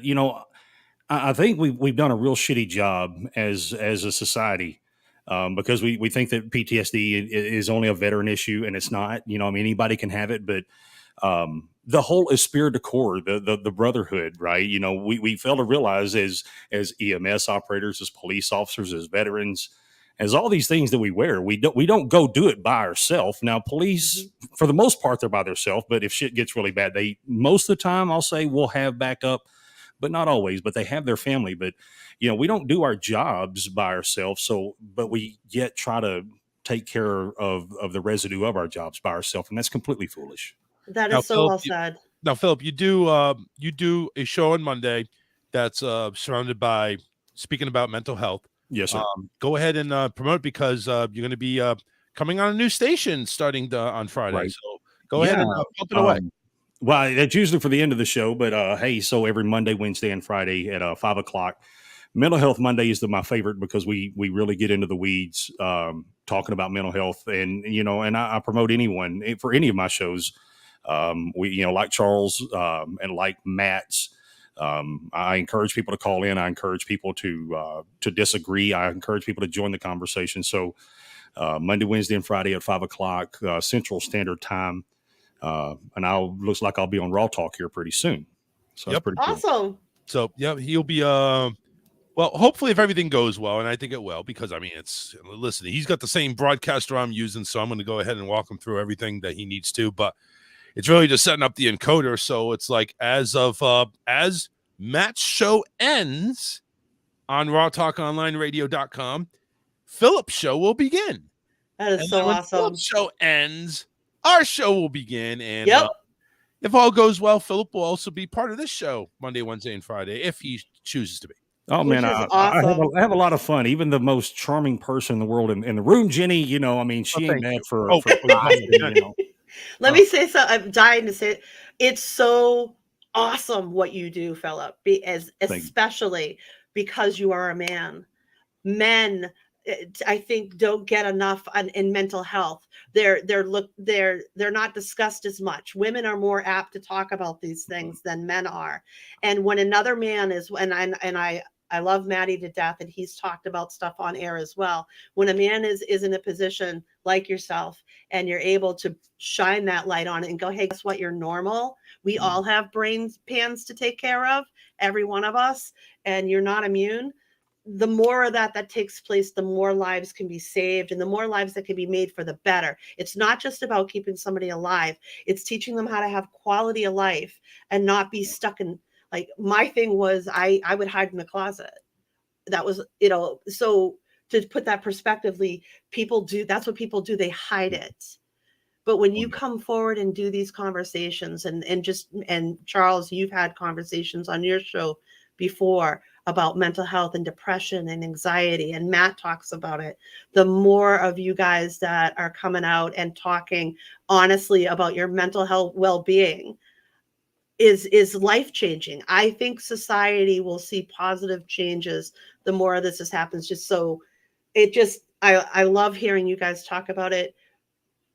I think we've done a real shitty job as a society because we think that PTSD is only a veteran issue, and it's not. Anybody can have it, but the whole esprit de corps, the brotherhood, right? We fail to realize as EMS operators, as police officers, as veterans, as all these things that we wear, we don't go do it by ourselves. Now, police, for the most part, they're by themselves, but if shit gets really bad, most of the time, I'll say, we'll have backup, but not always, but they have their family. But, we don't do our jobs by ourselves. But we yet try to take care of the residue of our jobs by ourselves. And that's completely foolish. That is so well said. Now, Philip, you do a show on Monday that's surrounded by speaking about mental health. Yes, sir. Go ahead and promote, because you're going to be coming on a new station starting on Friday. Right. So go ahead and pump it away. Well, that's usually for the end of the show, but hey, so every Monday, Wednesday, and Friday at 5:00. Mental Health Monday is my favorite because we really get into the weeds talking about mental health, and I promote anyone for any of my shows. We like Charles and like Matt's. I encourage people to call in. I encourage people to disagree. I encourage people to join the conversation. So Monday, Wednesday, and Friday at 5:00 Central Standard Time. And looks like I'll be on Raw Talk here pretty soon. So that's pretty cool. Awesome. So he'll be well, hopefully if everything goes well, and I think it will, because listen, he's got the same broadcaster I'm using, so I'm going to go ahead and walk him through everything that he needs to, but it's really just setting up the encoder. So it's like as Matt's show ends on rawtalkonlineradio.com, Philip's show will begin. That is so awesome. Philip's show ends, our show will begin. And if all goes well, Philip will also be part of this show Monday, Wednesday, and Friday if he chooses to be. Oh, man, I have a lot of fun. Even the most charming person in the world in the room, Jenny, she ain't bad for Let me say something. I'm dying to say it. It's so awesome what you do, Philip, especially because you are a man. Men, I think, don't get enough in mental health. They're not discussed as much. Women are more apt to talk about these things than men are. And when another man is, and I love Maddie to death, and he's talked about stuff on air as well. When a man is in a position like yourself, and you're able to shine that light on it and go, hey, guess what? You're normal. We all have brain pans to take care of, every one of us, and you're not immune. The more of that takes place, the more lives can be saved, and the more lives that can be made for the better. It's not just about keeping somebody alive. It's teaching them how to have quality of life and not be stuck in, like, my thing was I would hide in the closet. That was, so to put that perspectively, that's what people do. They hide it. But when you come forward and do these conversations, and Charles, you've had conversations on your show before about mental health and depression and anxiety, and Matt talks about it. The more of you guys that are coming out and talking honestly about your mental health well-being is life-changing. I think society will see positive changes the more of this happens. I love hearing you guys talk about it.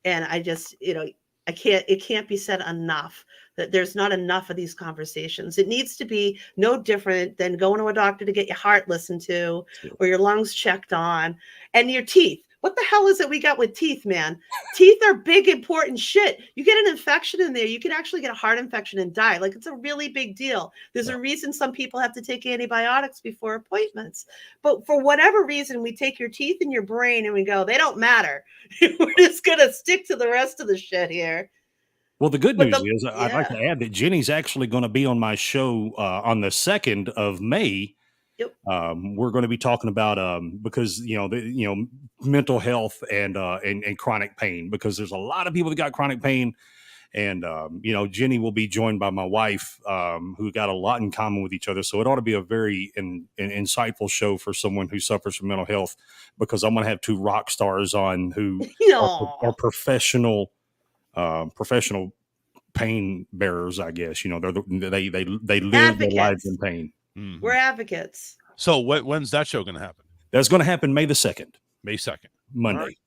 And it can't be said enough that there's not enough of these conversations. It needs to be no different than going to a doctor to get your heart listened to, or your lungs checked on, and your teeth. What the hell is it we got with teeth, man? Teeth are big, important shit. You get an infection in there, you can actually get a heart infection and die. Like, it's a really big deal. There's a reason some people have to take antibiotics before appointments. But for whatever reason, we take your teeth and your brain and we go, they don't matter. We're just going to stick to the rest of the shit here. Well, the good news is, I'd like to add that Jenny's actually going to be on my show on the 2nd of May. Yep. We're going to be talking about because mental health and chronic pain, because there's a lot of people that got chronic pain, and Jenny will be joined by my wife, who got a lot in common with each other. So it ought to be a very insightful show for someone who suffers from mental health, because I'm going to have 2 rock stars on who are professional pain bearers, I guess. They live their lives in pain. Mm-hmm. We're advocates. So when's that show going to happen? That's going to happen May the 2nd. May 2nd. Monday. Right.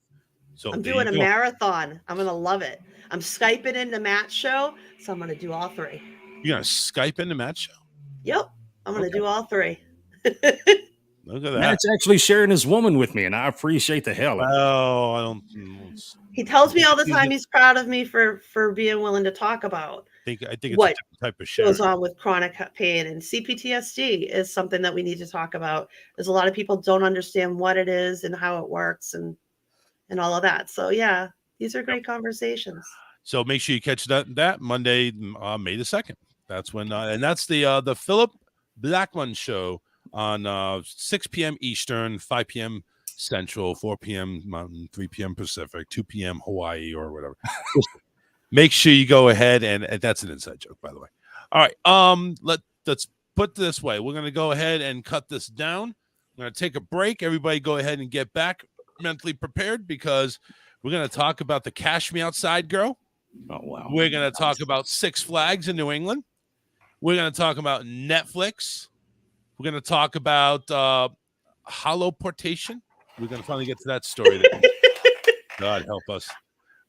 So I'm doing a marathon. I'm going to love it. I'm Skyping into Matt's show, so I'm going to do all 3. You're going to Skype into Matt's show? Yep. I'm going to do all 3. Look at that. Matt's actually sharing his woman with me, and I appreciate the hell out of it. Oh, I don't. He tells me all the time he's proud of me for being willing to talk about. I think it's what a different type of shit goes on with chronic pain, and CPTSD is something that we need to talk about. There's a lot of people don't understand what it is and how it works and all of that. So yeah, these are great conversations. So make sure you catch that Monday, May the 2nd. That's when, and that's the Philip Blackman show on 6 p.m. Eastern, 5 p.m. Central, 4 p.m. Mountain, 3 p.m. Pacific, 2 p.m. Hawaii, or whatever. Make sure you go ahead, and that's an inside joke, by the way. All right, let's put it this way. We're going to go ahead and cut this down. We're going to take a break. Everybody go ahead and get back mentally prepared, because we're going to talk about the Cash Me Outside girl. Oh, wow. We're going to talk about Six Flags in New England. We're going to talk about Netflix. We're going to talk about holoportation. We're going to finally get to that story. God help us.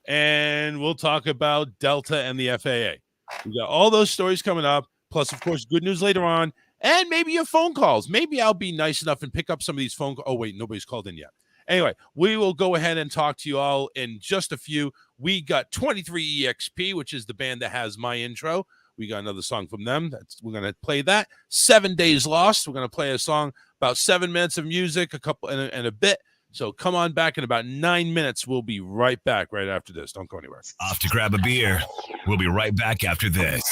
And we'll talk about Delta and the FAA. We got all those stories coming up. Plus, of course, good news later on. And maybe your phone calls. Maybe I'll be nice enough and pick up some of these phone calls. Oh, wait, nobody's called in yet. Anyway, we will go ahead and talk to you all in just a few. We got 23EXP, which is the band that has my intro. We got another song from them. We're going to play that. 7 Days Lost. We're going to play a song, about 7 minutes of music, a couple and a bit. So come on back in about 9 minutes. We'll be right back right after this. Don't go anywhere. Off to grab a beer. We'll be right back after this.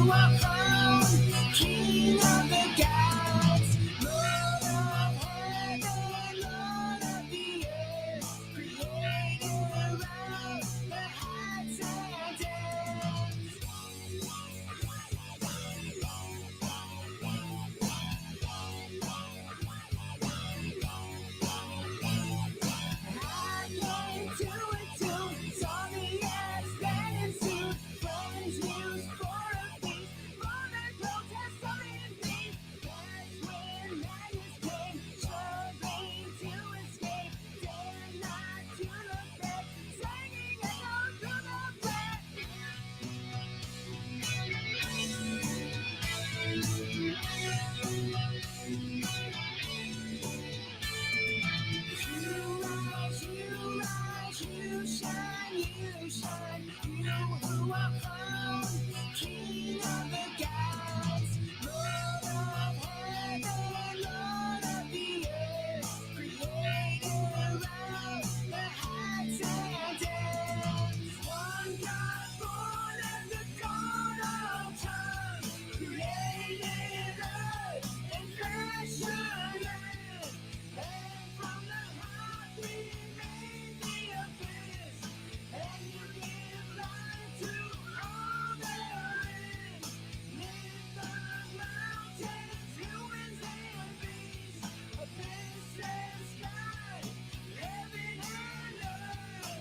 who are crowned king of the gods, Lord of heaven, Lord of the earth, created around the heights and depths. I came to it too, saw the ads standing soon, friends used for a feast, for their protest coming peace. That's when madness came, struggling to escape, dare not to look back, singing echoes through the black. You rise, you rise, you shine, you shine. You who are crowned king of the gods, Lord of heaven, Lord of the earth, created around the heights and depths. One God born at the dawn of time, created earth and fashioned man. And from the heart we made the abyss, and you give life to all therein. Lift the mountains, humans and beasts, abyss and sky, heaven and earth.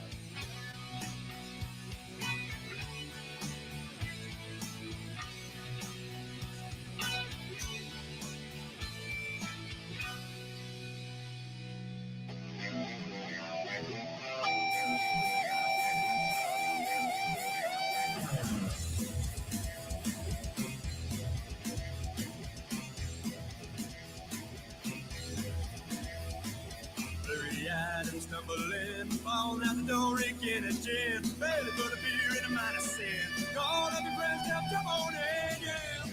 Blurry eyed and stumbling, falling out the door, reeking a gin. Barely put a beer in a minor sin. Call up your friends, tell them, come on in, yeah.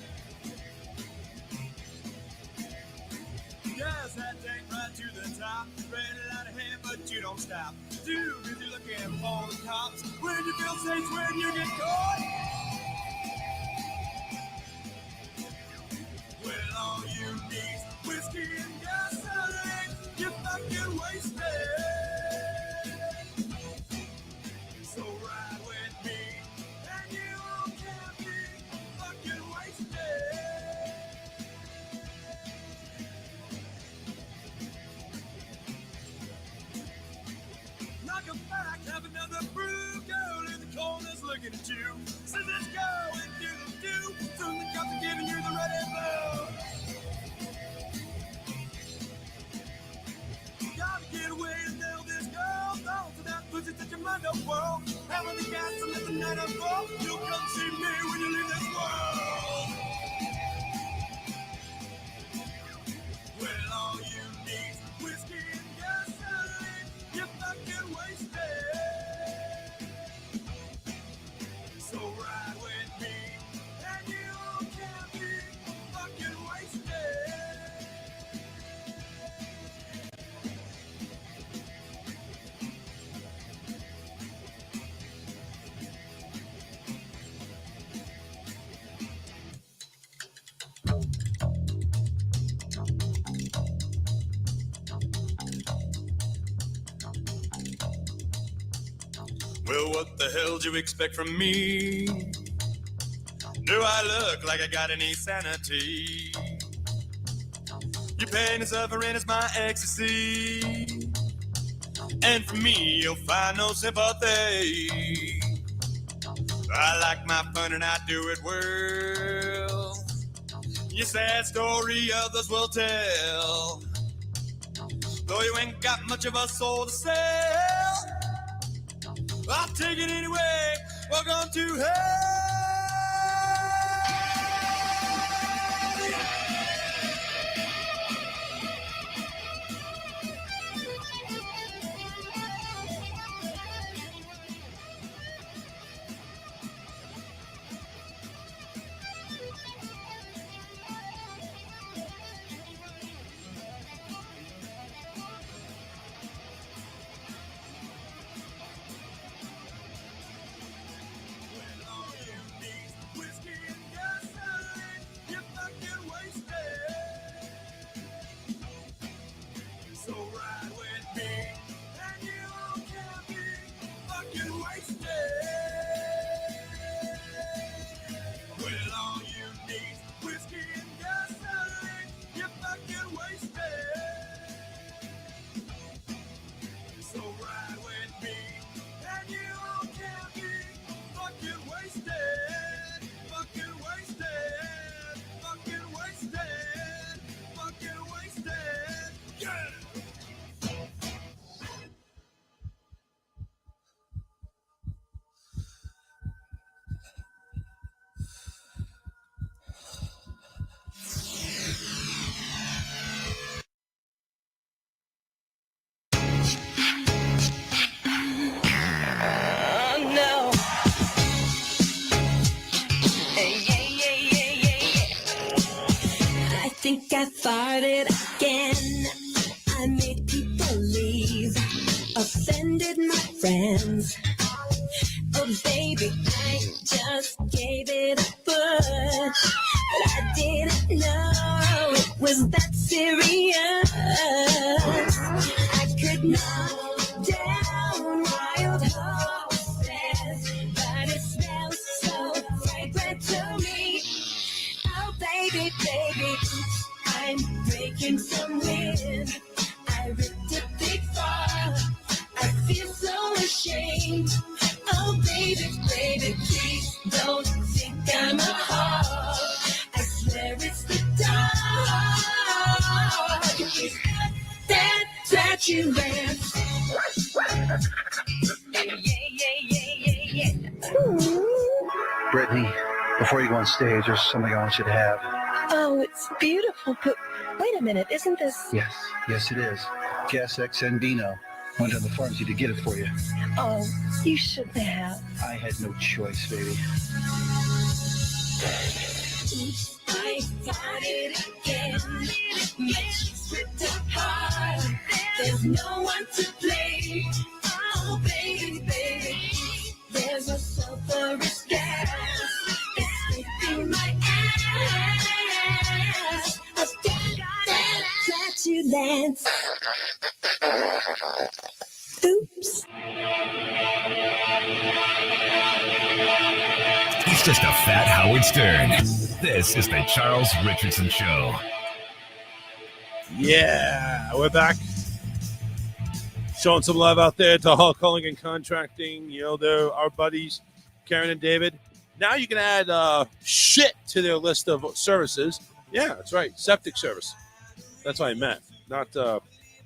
Gas that tank right to the top. Ready out of hand, but you don't stop. Too busy looking for the cops. When you feel safe, when you get caught. Well, all you need is whiskey and gasoline. You're fucking wasted. So ride with me, and you can't be fucking wasted. Knock 'em back, have another brew. Girl in the corner's looking at you. Says let's go and do the do. Soon the cops are giving you the red and blue. Gotta get away to nail this girl. Don't for that pussy that your mind up world. Having the gas and let the night unfold. You'll come see me when you leave this world. Well, all you need is whiskey and gasoline. You're fucking wasted. So ride with me, and you can't be fucking wasted. Well, what the hell do you expect from me? Do I look like I got any sanity? Your pain and suffering is my ecstasy, and for me you'll find no sympathy. I like my fun and I do it well. Your sad story others will tell, though you ain't got much of a soul to sell. I'll take it anyway. Welcome to hell. I farted again. I made people leave, offended my friends. Oh baby, I just gave it a push, but I didn't know it was that serious. I could knock down wild horses, but it smells so fragrant to me. Oh baby, baby, I'm breaking some wind. I ripped a big fall. I feel so ashamed. Oh baby, baby, please don't think I'm a whore. I swear it's the dog. It's got that flatulence. Yeah, yeah, yeah, yeah, yeah. Brittany, before you go on stage, there's something I want you to have. Oh, it's beautiful, but wait a minute, isn't this... Yes, it is. Gas X and Vino. Went to the pharmacy to get it for you. Oh, you shouldn't have. I had no choice, baby. I got it again. It's ripped apart. There's no one to blame. Oh, baby, baby. There's a sulfurous gas escaping my ass. I've got that flatulence. Oops. He's just a fat Howard Stern. This is the Charles Richardson Show. Yeah, we're back. Showing some love out there to Hall Calling and Contracting. You know, they're our buddies, Karen and David. Now you can add shit to their list of services. Yeah, that's right. Septic service. That's what I meant. Not,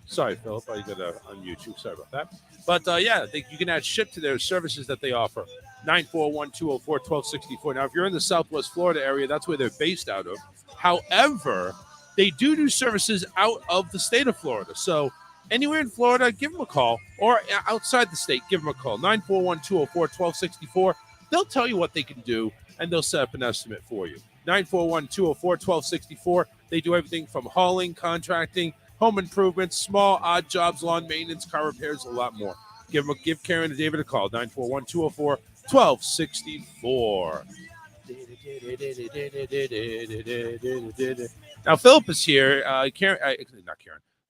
sorry, Philip. I got to unmute you. Sorry about that. But, yeah, you can add shit to their services that they offer. 941-204-1264. Now, if you're in the Southwest Florida area, that's where they're based out of. However, they do services out of the state of Florida. So anywhere in Florida, give them a call. Or outside the state, give them a call. 941-204-1264. They'll tell you what they can do, and they'll set up an estimate for you. 941-204-1264. They do everything from hauling, contracting, home improvements, small, odd jobs, lawn maintenance, car repairs, a lot more. Give Karen and David a call, 941-204-1264. Now, Philip is here. Not Karen. Oh,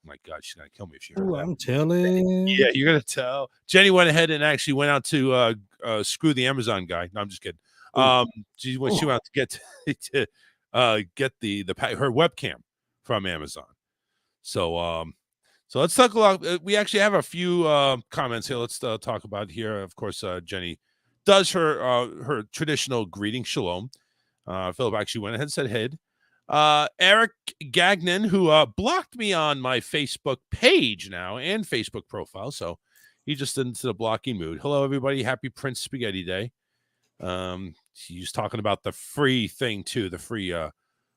my God, she's going to kill me if she heard that. I'm telling. Yeah, you're going to tell. Jenny went ahead and actually went out to screw the Amazon guy. No, I'm just kidding. She went out to get her webcam from Amazon. So let's talk about. We actually have a few comments here. Let's talk about here. Of course, Jenny does her traditional greeting, shalom. Philip actually went ahead and said hey. Eric Gagnon, who blocked me on my Facebook page now and Facebook profile, so he just into the blocking mood. Hello, everybody. Happy Prince Spaghetti Day. He's talking about the free thing too, the free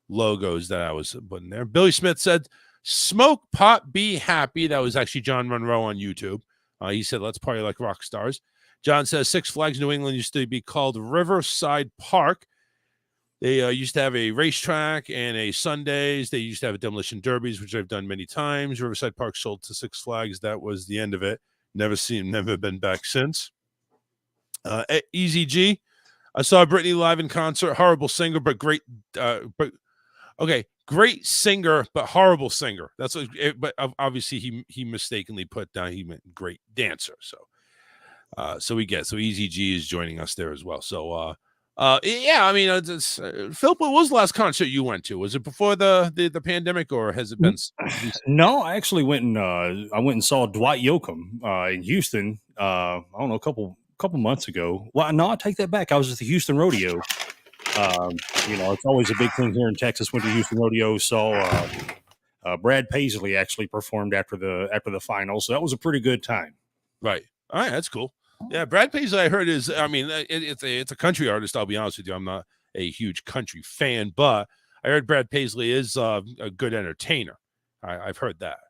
logos that I was putting there. Billy Smith said, "Smoke pot, be happy." That was actually John Monroe on YouTube. He said, "Let's party like rock stars." John says, Six Flags New England used to be called Riverside Park. They used to have a racetrack and a Sundays. They used to have a demolition derbies, which I've done many times. Riverside Park sold to Six Flags. That was the end of it. Never been back since. Easy G. I saw Britney live in concert. Horrible singer, but great. Great singer, but horrible singer. That's what, but obviously he mistakenly put down. He meant great dancer. So we get. So Easy G is joining us there as well. So yeah, I mean, Philip, what was the last concert you went to? Was it before the pandemic, or has it been? No, I actually went and saw Dwight Yoakam in Houston. I don't know, a couple months ago. Well, no, I take that back. I was at the Houston Rodeo. It's always a big thing here in Texas. Went to Houston Rodeo, saw Brad Paisley actually performed after the final, so that was a pretty good time. Right. All right, that's cool. Yeah, Brad Paisley, I heard it's a country artist. I'll be honest with you, I'm not a huge country fan, but I heard Brad Paisley is a good entertainer. I've heard that.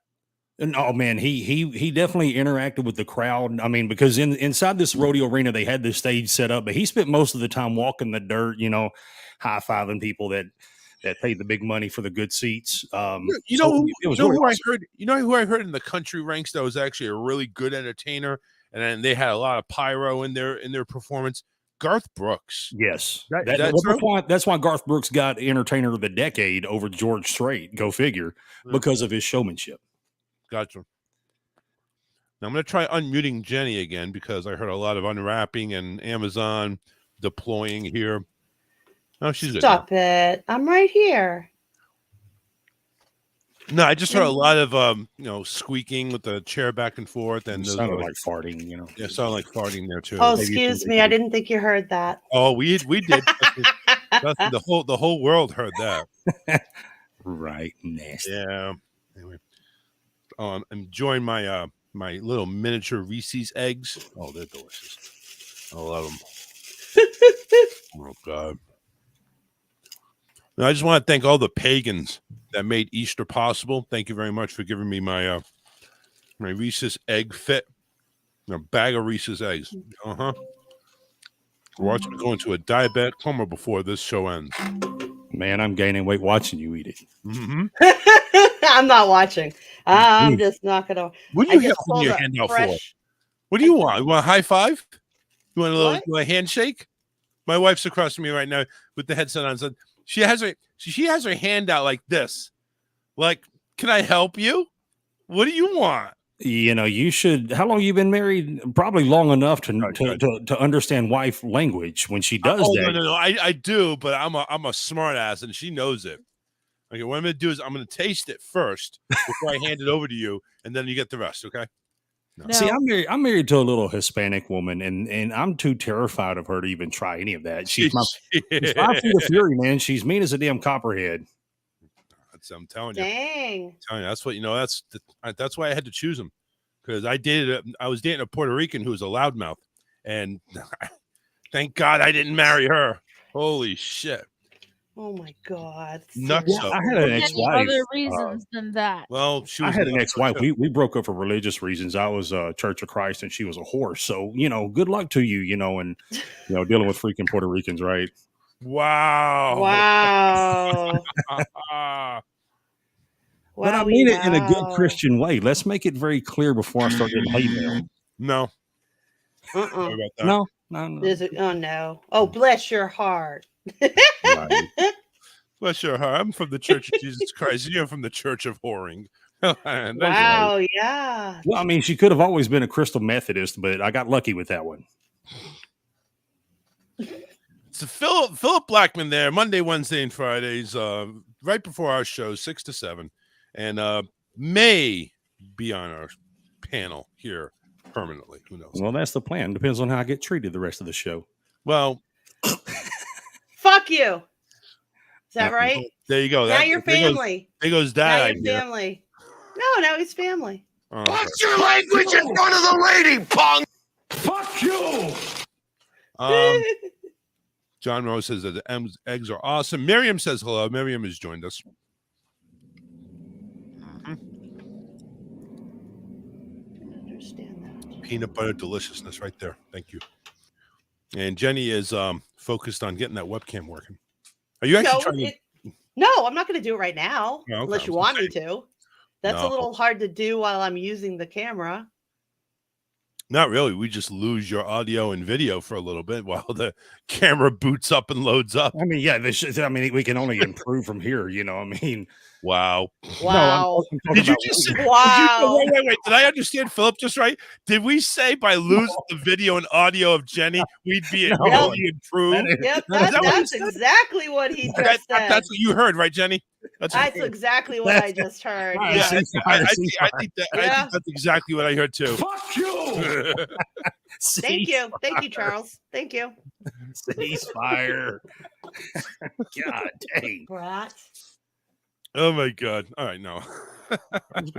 And oh man, he definitely interacted with the crowd. I mean, because inside this rodeo arena, they had this stage set up, but he spent most of the time walking the dirt, high-fiving people that that paid the big money for the good seats. You so know, it was you know really who I awesome. heard. You know who I heard in the country ranks that was actually a really good entertainer, and then they had a lot of pyro in their performance. Garth Brooks. Yes, That's that's why Garth Brooks got Entertainer of the Decade over George Strait. Go figure, because of his showmanship. Gotcha. Now I'm going to try unmuting Jenny again because I heard a lot of unwrapping and Amazon deploying here. Oh, she's good. Stop it. I'm right here. No, I just heard a lot of squeaking with the chair back and forth, and It those sounded were- like farting. You know, yeah, it sounded like farting there too. Oh, excuse me. I didn't think you heard that. Oh, we did. The whole world heard that. Right, nasty. Yeah. Anyway, I'm enjoying my my little miniature Reese's eggs. Oh, they're delicious. I love them. Oh God. Now, I just want to thank all the pagans that made Easter possible. Thank you very much for giving me my my Reese's egg fit. A bag of Reese's eggs. Watch me go into a diabetic coma before this show ends. Man, I'm gaining weight watching you eat it. Mm-hmm. I'm not watching. I'm just not gonna. What do you have in your hand out for? What do you want? You want a high five? You want a little you want a handshake? My wife's across from me right now with the headset on. So she has her hand out like this. Like, can I help you? What do you want? You know, you should. How long you been married? Probably long enough to understand wife language when she does that. No. I do, but I'm a smart ass, and she knows it. Okay, what I'm gonna do is I'm gonna taste it first before I hand it over to you, and then you get the rest. Okay. No. See, I'm married to a little Hispanic woman, and I'm too terrified of her to even try any of that. She's 5 feet of fury, man. She's mean as a damn copperhead. I'm telling you. Dang. That's what that's why I had to choose him, because I was dating a Puerto Rican who was a loudmouth, and thank God I didn't marry her. Holy shit. Oh my God. Nuts. Yeah, I had an ex-wife. Other reasons than that. Well, I had an ex-wife. We broke up for religious reasons. I was a Church of Christ, and she was a whore. So good luck to you. And dealing with freaking Puerto Ricans, right? Wow. Wow. But I mean it in a good Christian way. Let's make it very clear before I start getting hate mail. No. No. Oh no. Oh, bless your heart. Right. Bless your heart. I'm from the Church of Jesus Christ. You're from the Church of Whoring. Wow. Yeah. Well, I mean, she could have always been a Crystal Methodist, but I got lucky with that one. So Philip Blackman there, Monday, Wednesday, and Fridays, right before our show, 6 to 7, and may be on our panel here permanently. Who knows? Well, that's the plan. Depends on how I get treated the rest of the show. Well, fuck you. Is that right? There you go. Now you're family. There goes Dad. Now you're family. No, now he's family. Watch your language in front of the lady, punk! Fuck you! John Rose says that the eggs are awesome. Miriam says hello. Miriam has joined us. Understand that. Peanut butter deliciousness right there. Thank you. And Jenny is focused on getting that webcam working. Are you actually trying to? No, I'm not going to do it right now, Oh, okay. unless you want me to. That's No. a little hard to do while I'm using the camera. Not really. We just lose your audio and video for a little bit while the camera boots up and loads up. I mean, yeah. We can only improve from here. I mean, wow. Wow. Did you just say, Wow. wait. Did I understand Philip just right? Did we say by losing the video and audio of Jenny, we'd be really improved? Yep, Is that what that's you said? exactly what he just said. That's what you heard, right, Jenny? That's exactly what I just heard. Yeah, Yeah. I think that's exactly what I heard too. Fuck you! Thank you, Charles. Thank you. Ceasefire. God dang. Brat. Oh my God! All right, no.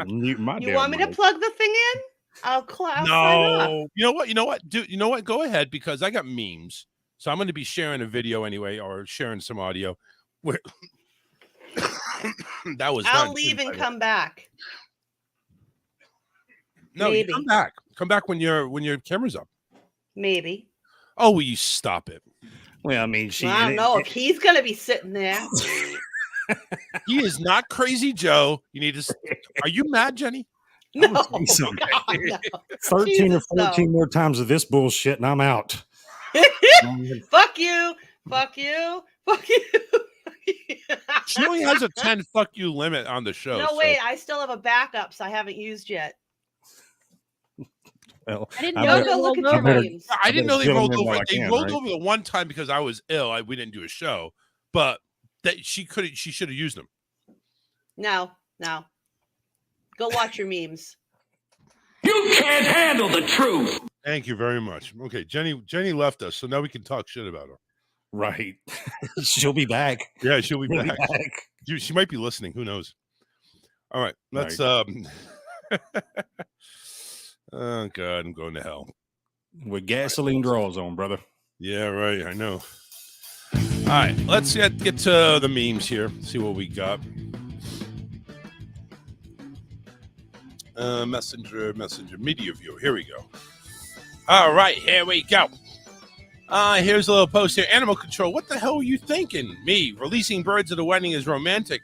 You want me to plug the thing in? I'll sign up. No. You know what? You know what? Go ahead, because I got memes. So I'm going to be sharing a video anyway, or sharing some audio. Where that was. I'll leave and come back. No, you Maybe. come back. Come back when your camera's up. Maybe. Oh, will you stop it? Well, I mean, I don't know if he's going to be sitting there. He is not Crazy Joe. You need to. Are you mad, Jenny? No, I'm gonna tell you something. God, no. 13 Jesus, or 14 no. more times of this bullshit, and I'm out. Fuck you. Fuck you. Fuck you. She only has a 10 fuck you limit on the show. No, so- wait. I still have a backup, so I haven't used yet. Well, I didn't I know better- they Go look rolled at your over. memes. I didn't know they get 'em rolled in over. while I They can, rolled right? over the one time because I was ill. We didn't do a show, but that she could. She should have used them. No. Go watch your memes. You can't handle the truth. Thank you very much. Okay, Jenny left us, so now we can talk shit about her. Right. She'll be back. Yeah, she'll be She'll be back. back. She might be listening. Who knows? All right, let's. Right. Oh God, I'm going to hell. With gasoline draws on, brother. Yeah, right. I know. All right, let's get to the memes here. See what we got. Messenger, media view. Here we go. All right, here we go. Here's a little post here. Animal control. What the hell are you thinking? Me releasing birds at a wedding is romantic.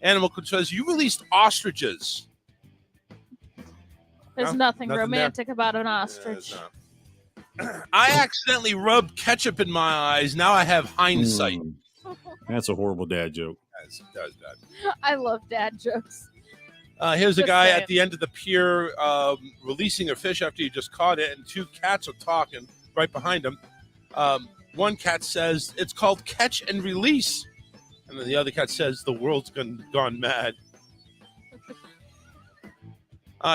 Animal control says you released ostriches. There's No, nothing nothing romantic about an ostrich. I accidentally rubbed ketchup in my eyes. Now I have hindsight. That's a horrible dad joke. That's bad. I love dad jokes. Here's a Just guy saying. at the end of the pier releasing a fish after he just caught it, and two cats are talking right behind him. One cat says, "It's called catch and release." And then the other cat says, "The world's gone mad."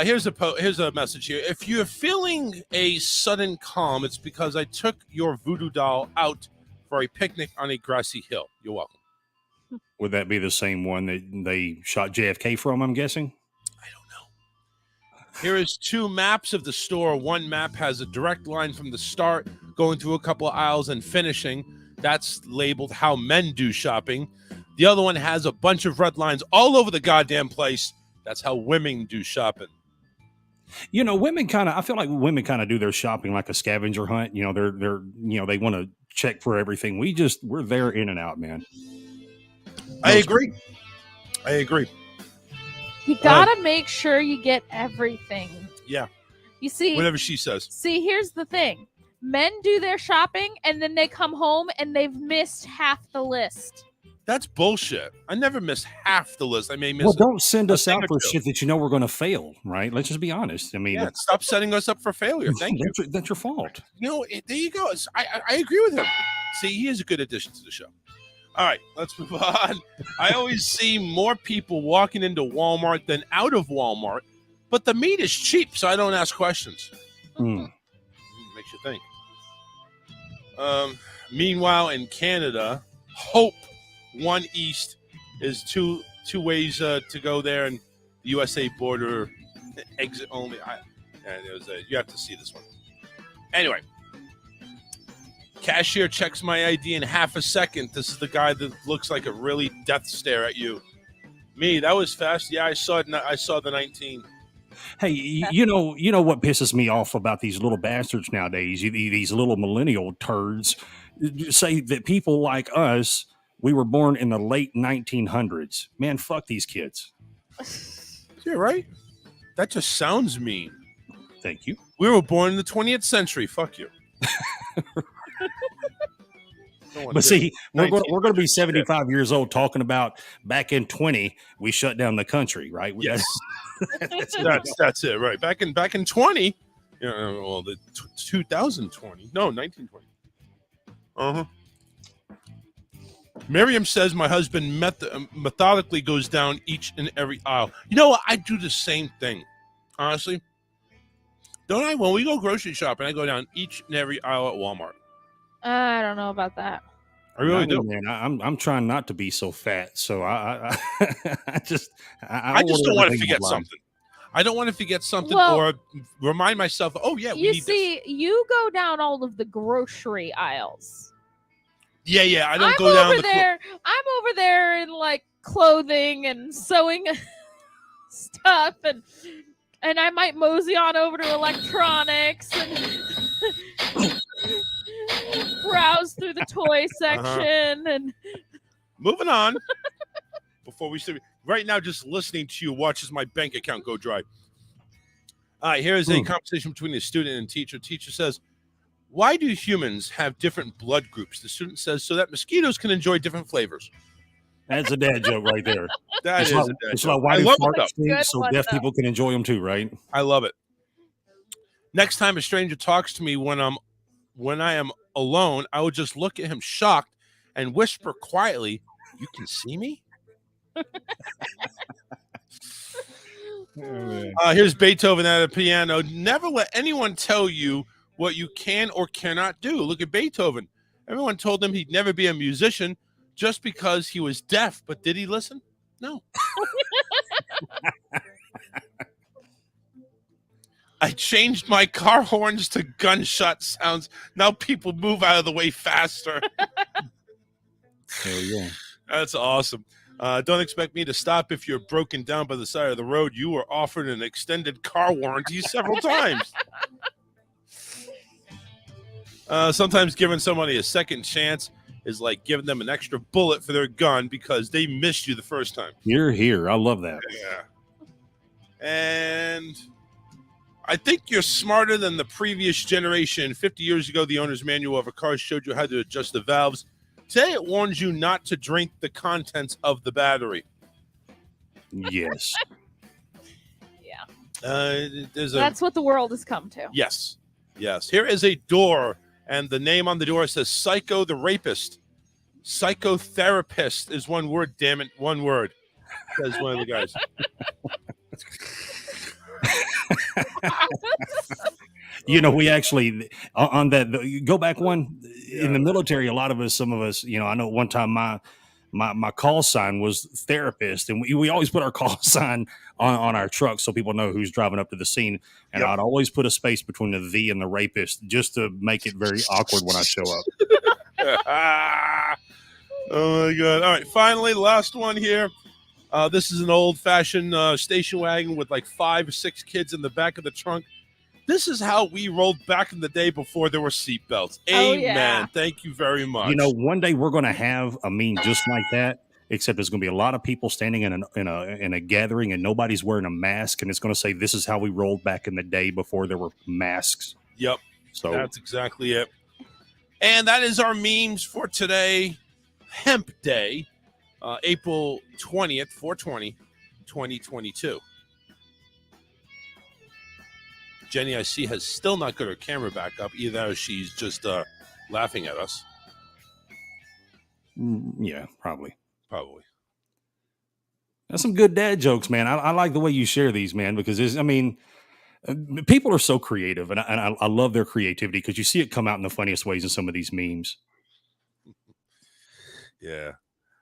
Here's a message here. If you're feeling a sudden calm, it's because I took your voodoo doll out for a picnic on a grassy hill. You're welcome. Would that be the same one that they shot JFK from, I'm guessing? Here is two maps of the store. One map has a direct line from the start, going through a couple of aisles and finishing. That's labeled how men do shopping. The other one has a bunch of red lines all over the goddamn place. That's how women do shopping. You know, I feel like women kind of do their shopping like a scavenger hunt. You know, they're they want to check for everything. We're there in and out, man. I agree. You gotta make sure you get everything. Yeah. You see, Whatever she says. See, here's the thing. Men do their shopping and then they come home and they've missed half the list. That's bullshit. I never miss half the list. I may miss. Well, don't send a us thing out or for two. shit that you know we're going to fail, right? Let's just be honest. I mean, Yeah, stop setting us up for failure. Thank you. That's your fault. You know, there you go. I agree with him. See, he is a good addition to the show. All right, let's move on. I always see more people walking into Walmart than out of Walmart, but the meat is cheap, so I don't ask questions. Makes you think. Meanwhile, in Canada, Hope One East is two ways to go there, and the USA border exit only. You have to see this one. Anyway. Cashier checks my ID in half a second. This is the guy that looks like a really death stare at you. Me, that was fast. Yeah, I saw it. I saw the 19. Hey, you know what pisses me off about these little bastards nowadays? These little millennial turds say that people like us, we were born in the late 1900s. Man, fuck these kids. Yeah, right. That just sounds mean. Thank you. We were born in the 20th century. Fuck you. But see, we're going to be 75 years old talking about back in 20, we shut down the country, right? Yes. That's it, right? Back in 20, well, the 2020, no, 1920. Miriam says my husband methodically goes down each and every aisle. You know what? I do the same thing, honestly. Don't I? When we go grocery shopping, I go down each and every aisle at Walmart. I don't know about that. I really do. Man, I'm trying not to be so fat, so I just don't want to forget something. I don't want to forget something or remind myself. Oh yeah, we need this. You go down all of the grocery aisles. Yeah. I don't go down over there. I'm over there in like clothing and sewing stuff, and I might mosey on over to electronics and browse through the toy section and moving on. before we start. Right now, just listening to you watches my bank account go dry. All right, here is a conversation between a student and teacher. Teacher says, why do humans have different blood groups? The student says, so that mosquitoes can enjoy different flavors. That's a dad joke right there. That it's is like, a dad it's joke. like why I do love farts it, stink so deaf people can enjoy them too, right? I love it. Next time a stranger talks to me when I am alone, I would just look at him shocked and whisper quietly, "You can see me?" Here's Beethoven at a piano. Never let anyone tell you what you can or cannot do. Look at Beethoven. Everyone told him he'd never be a musician just because he was deaf. But did he listen? No. I changed my car horns to gunshot sounds. Now people move out of the way faster. Hell yeah. That's awesome. Don't expect me to stop if you're broken down by the side of the road. You were offered an extended car warranty several times. Sometimes giving somebody a second chance is like giving them an extra bullet for their gun because they missed you the first time. You're here. I love that. Yeah. And I think you're smarter than the previous generation. 50 years ago, the owner's manual of a car showed you how to adjust the valves. Today, it warns you not to drink the contents of the battery. Yes. Yeah. There's That's what the world has come to. Yes. Yes. Here is a door, and the name on the door says Psycho the Rapist. Psychotherapist is one word, damn it. One word, says one of the guys. You know, we actually on that go back one in the military. A lot of us, some of us, you know, I know one time my call sign was therapist, and we always put our call sign on our truck so people know who's driving up to the scene. And I'd always put a space between the and the rapist just to make it very awkward when I show up. Oh my god! All right, finally, last one here. This is an old-fashioned station wagon with like 5 or 6 kids in the back of the trunk. This is how we rolled back in the day before there were seatbelts. Amen. Yeah. Thank you very much. You know, one day we're going to have a meme just like that, except there's going to be a lot of people standing in a gathering and nobody's wearing a mask, and it's going to say, "This is how we rolled back in the day before there were masks." Yep. So that's exactly it. And that is our memes for today, Hemp Day, April 20th, 4/20, 2022. Jenny, I see, has still not got her camera back up. Either she's just laughing at us. Yeah, probably. That's some good dad jokes, man. I like the way you share these, man, because people are so creative, and I love their creativity because you see it come out in the funniest ways in some of these memes. Yeah.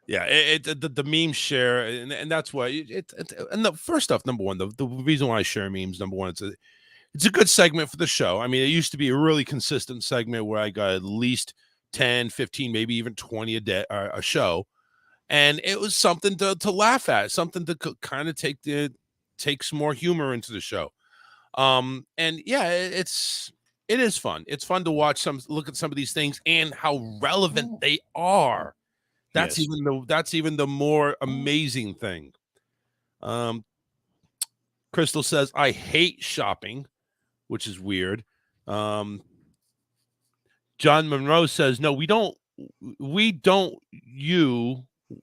Yeah, the meme share, and that's why and the first off, number one, the reason why I share memes, number one, it's a good segment for the show. I mean, it used to be a really consistent segment where I got at least 10, 15, maybe even 20 a day, a show, and it was something to laugh at, something to kind of take some more humor into the show. And yeah, it is fun. It's fun to look at some of these things and how relevant they are. That's even the more amazing thing. Crystal says, I hate shopping, which is weird. John Monroe says, no, we don't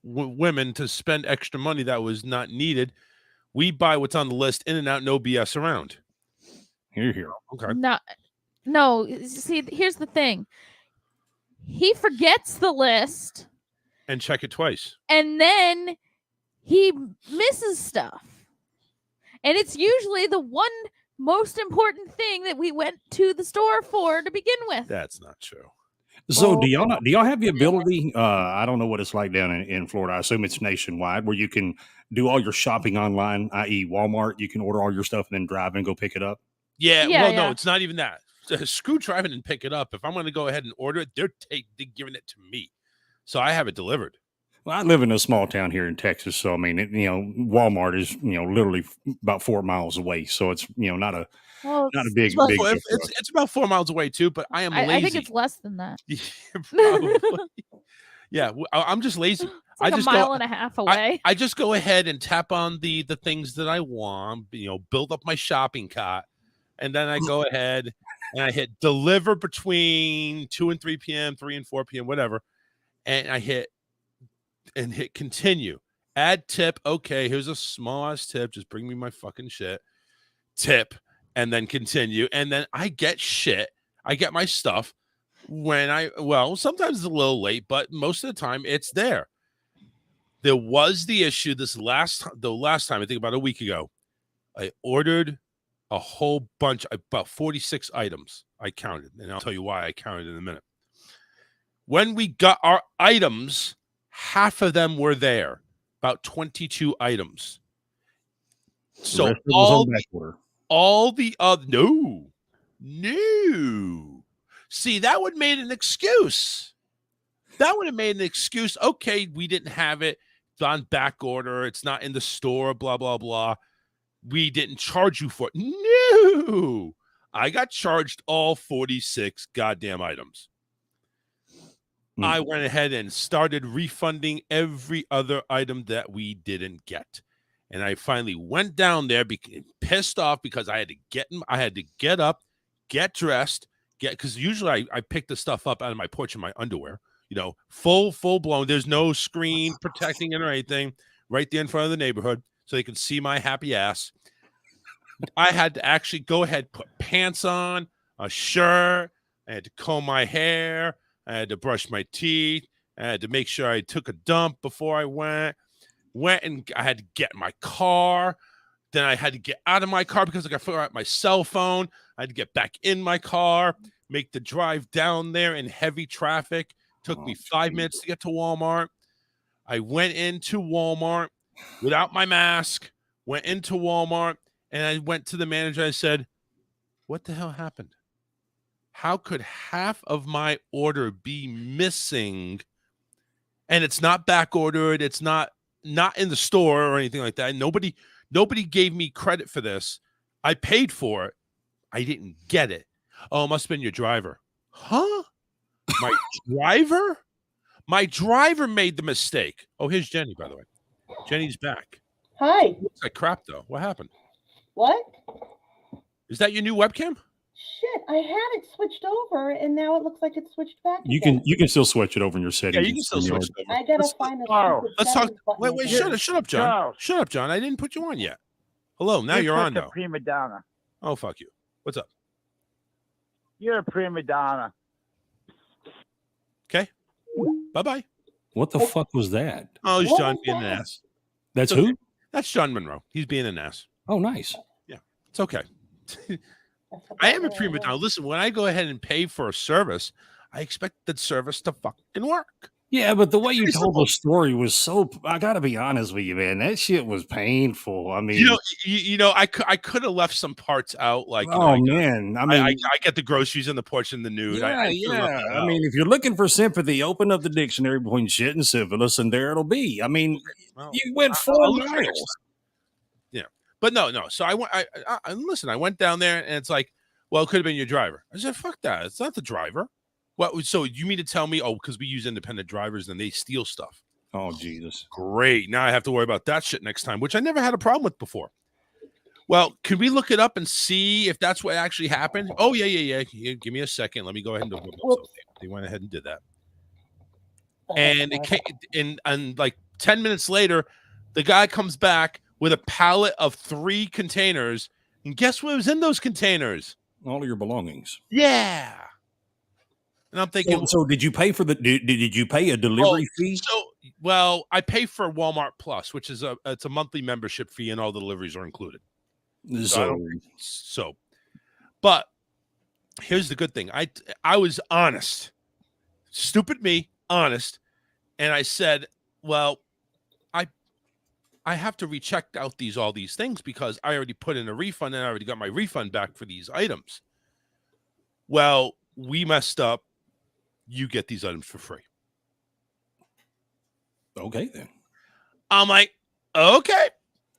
women to spend extra money that was not needed. We buy what's on the list, in and out, no BS around. Here. Okay. No, see, here's the thing. He forgets the list. And check it twice. And then he misses stuff. And it's usually the one most important thing that we went to the store for to begin with. That's not true. So do y'all have the ability, I don't know what it's like down in Florida, I assume it's nationwide, where you can do all your shopping online, i.e. Walmart, you can order all your stuff and then drive and go pick it up? Yeah, no, it's not even that. Screw driving and pick it up. If I'm going to go ahead and order it, they're giving it to me. So I have it delivered. Well, I live in a small town here in Texas, so I mean, Walmart is literally about 4 miles away, so it's not a big. It's about 4 miles away too, but I am lazy. I think it's less than that. Probably. Yeah, I'm just lazy. It's like I a just mile go, and a half away. I just go ahead and tap on the things that I want, build up my shopping cart, and then I go ahead and I hit deliver between 2 and 3 p.m., 3 and 4 p.m., whatever, and I hit continue. Add tip. Okay, here's a small ass tip. Just bring me my fucking shit. Tip, and then continue, and then I get shit. I get my stuff when sometimes it's a little late, but most of the time it's there. There was the issue the last time, I think about a week ago, I ordered a whole bunch, about 46 items. I counted, and I'll tell you why I counted in a minute. When we got our items, half of them were there, about 22 items. So all the other, no. See, that would have made an excuse. Okay, we didn't have it. It's on back order. It's not in the store, blah, blah, blah. We didn't charge you for it. No. I got charged all 46 goddamn items. I went ahead and started refunding every other item that we didn't get. And I finally went down there pissed off because I had to get up, get dressed, because usually I pick the stuff up out of my porch in my underwear, full blown. There's no screen protecting it or anything, right there in front of the neighborhood, so they can see my happy ass. I had to actually go ahead, put pants on, a shirt. I had to comb my hair. I had to brush my teeth. I had to make sure I took a dump before I went and I had to get in my car. Then I had to get out of my car because I got to figure out my cell phone. I had to get back in my car, make the drive down there in heavy traffic. Took me 5 minutes to get to Walmart. I went into Walmart without my mask, went into Walmart, and I went to the manager. I said, what the hell happened? How could half of my order be missing? And it's not back ordered. It's not in the store or anything like that. Nobody gave me credit for this. I paid for it. I didn't get it. Oh, it must have been your driver. Huh? My driver? My driver made the mistake. Oh, here's Jenny, by the way. Jenny's back. Hi. Looks like crap, though. What happened? What? Is that your new webcam? Shit, I had it switched over, and now it looks like it's switched back. You can still switch it over in your settings. Yeah, you can still switch it over. I gotta find the. Let's talk. Wait, again. shut up, John. Charles. Shut up, John. I didn't put you on yet. Hello, now you're on such now. a prima donna. Oh, fuck you. What's up? You're a prima donna. Okay. Bye-bye. What the fuck was that? Oh, it's John being an ass. That's It's okay. who? That's John Monroe. He's being an ass. Oh, nice. Yeah, it's okay. I am a prima donna. Listen, when I go ahead and pay for a service, I expect that service to fucking work. Yeah, but the way you told the story was so. I got to be honest with you, man. That shit was painful. I mean, I could have left some parts out. Like, man, I mean, I get the groceries in the porch and the nude. Yeah, I could've left that I out. mean, if you're looking for sympathy, open up the dictionary between shit and syphilis, and there it'll be. I mean, you went 4 I'll look for it next miles. Yeah, but no. So I went. I listen. I went down there, and it's like, well, it could have been your driver. I said, fuck that. It's not the driver. What? So you mean to tell me? Oh, because we use independent drivers and they steal stuff. Oh, Jesus. Great. Now I have to worry about that shit next time, which I never had a problem with before. Well, can we look it up and see if that's what actually happened? Oh, yeah. Give me a second. Let me go ahead and do it. So they went ahead and did that. And it came, and like 10 minutes later, the guy comes back with a pallet of 3 containers. And guess what was in those containers? All of your belongings. Yeah. And I'm thinking, So did you pay for the? Did you pay a delivery fee? Well, I pay for Walmart Plus, which is it's a monthly membership fee, and all the deliveries are included. But here's the good thing. I was honest, stupid me, honest, and I said, well, I have to recheck out all these things because I already put in a refund and I already got my refund back for these items. Well, we messed up. You get these items for free. Okay, then. I'm like, okay,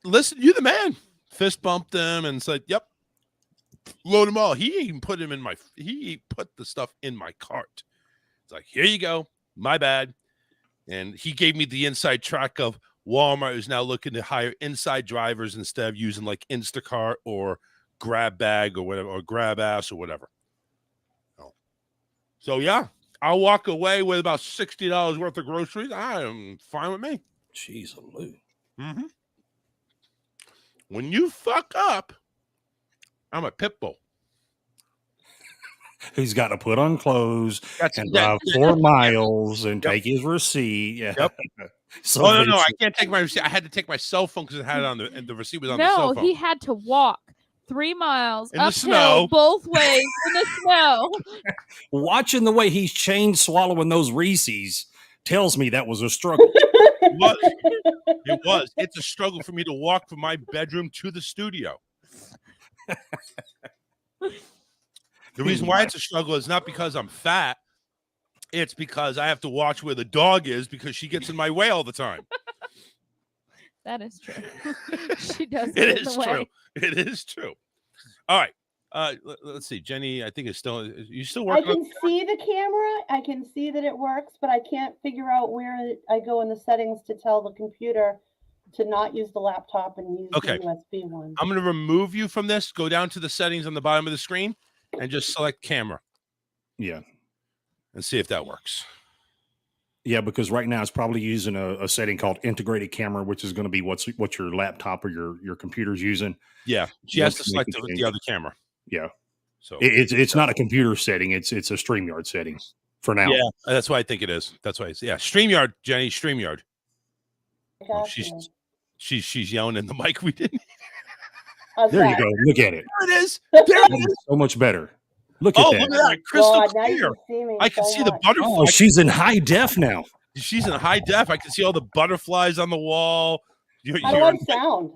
listen, you're the man. Fist bumped him and said, yep, load them all. He even put the stuff in my cart. It's like, here you go. My bad. And he gave me the inside track of Walmart is now looking to hire inside drivers instead of using like Instacart or Grab Bag or whatever, or Grab Ass or whatever. So yeah, I'll walk away with about $60 worth of groceries. I am fine with me. Jeez, Lou. Mm-hmm. When you fuck up, I'm a pit bull. He's got to put on clothes and that- drive 4 miles and take his receipt. Yeah. Yep. So Oh no, I it's- can't take my receipt. I had to take my cell phone because it had it on the receipt was on the cell No, phone. he had to walk 3 miles In the uphill snow. both ways in the snow. Watching the way he's chain swallowing those Reese's tells me that was a struggle. It was. It's a struggle for me to walk from my bedroom to the studio. The reason why it's a struggle is not because I'm fat. It's because I have to watch where the dog is because she gets in my way all the time. That is true. She does It get in is the way. true. It is true. All right. Let's see. Jenny, I think is you still I working on can see the camera. I can see that it works, but I can't figure out where I go in the settings to tell the computer to not use the laptop and use Okay. the USB one. I'm going to remove you from this. Go down to the settings on the bottom of the screen and just select camera. Yeah. And see if that works. Yeah, because right now it's probably using a setting called integrated camera, which is going to be what your laptop or your computer's using. Yeah. She has to Once you select make the the change. other camera. Yeah. So It's not a computer setting. It's a StreamYard setting for now. Yeah, that's why I think it is. That's why it's StreamYard, Jenny, StreamYard. Oh, she's yelling in the mic. We didn't. There you go. Look at it. There it is. There That it is is. so much better. Look at Oh, that. look at that. Crystal God, now you clear. can see me I can so see the much. butterfly. Oh, she's in high def now. She's in high def. I can see all the butterflies on the wall. How do I sound?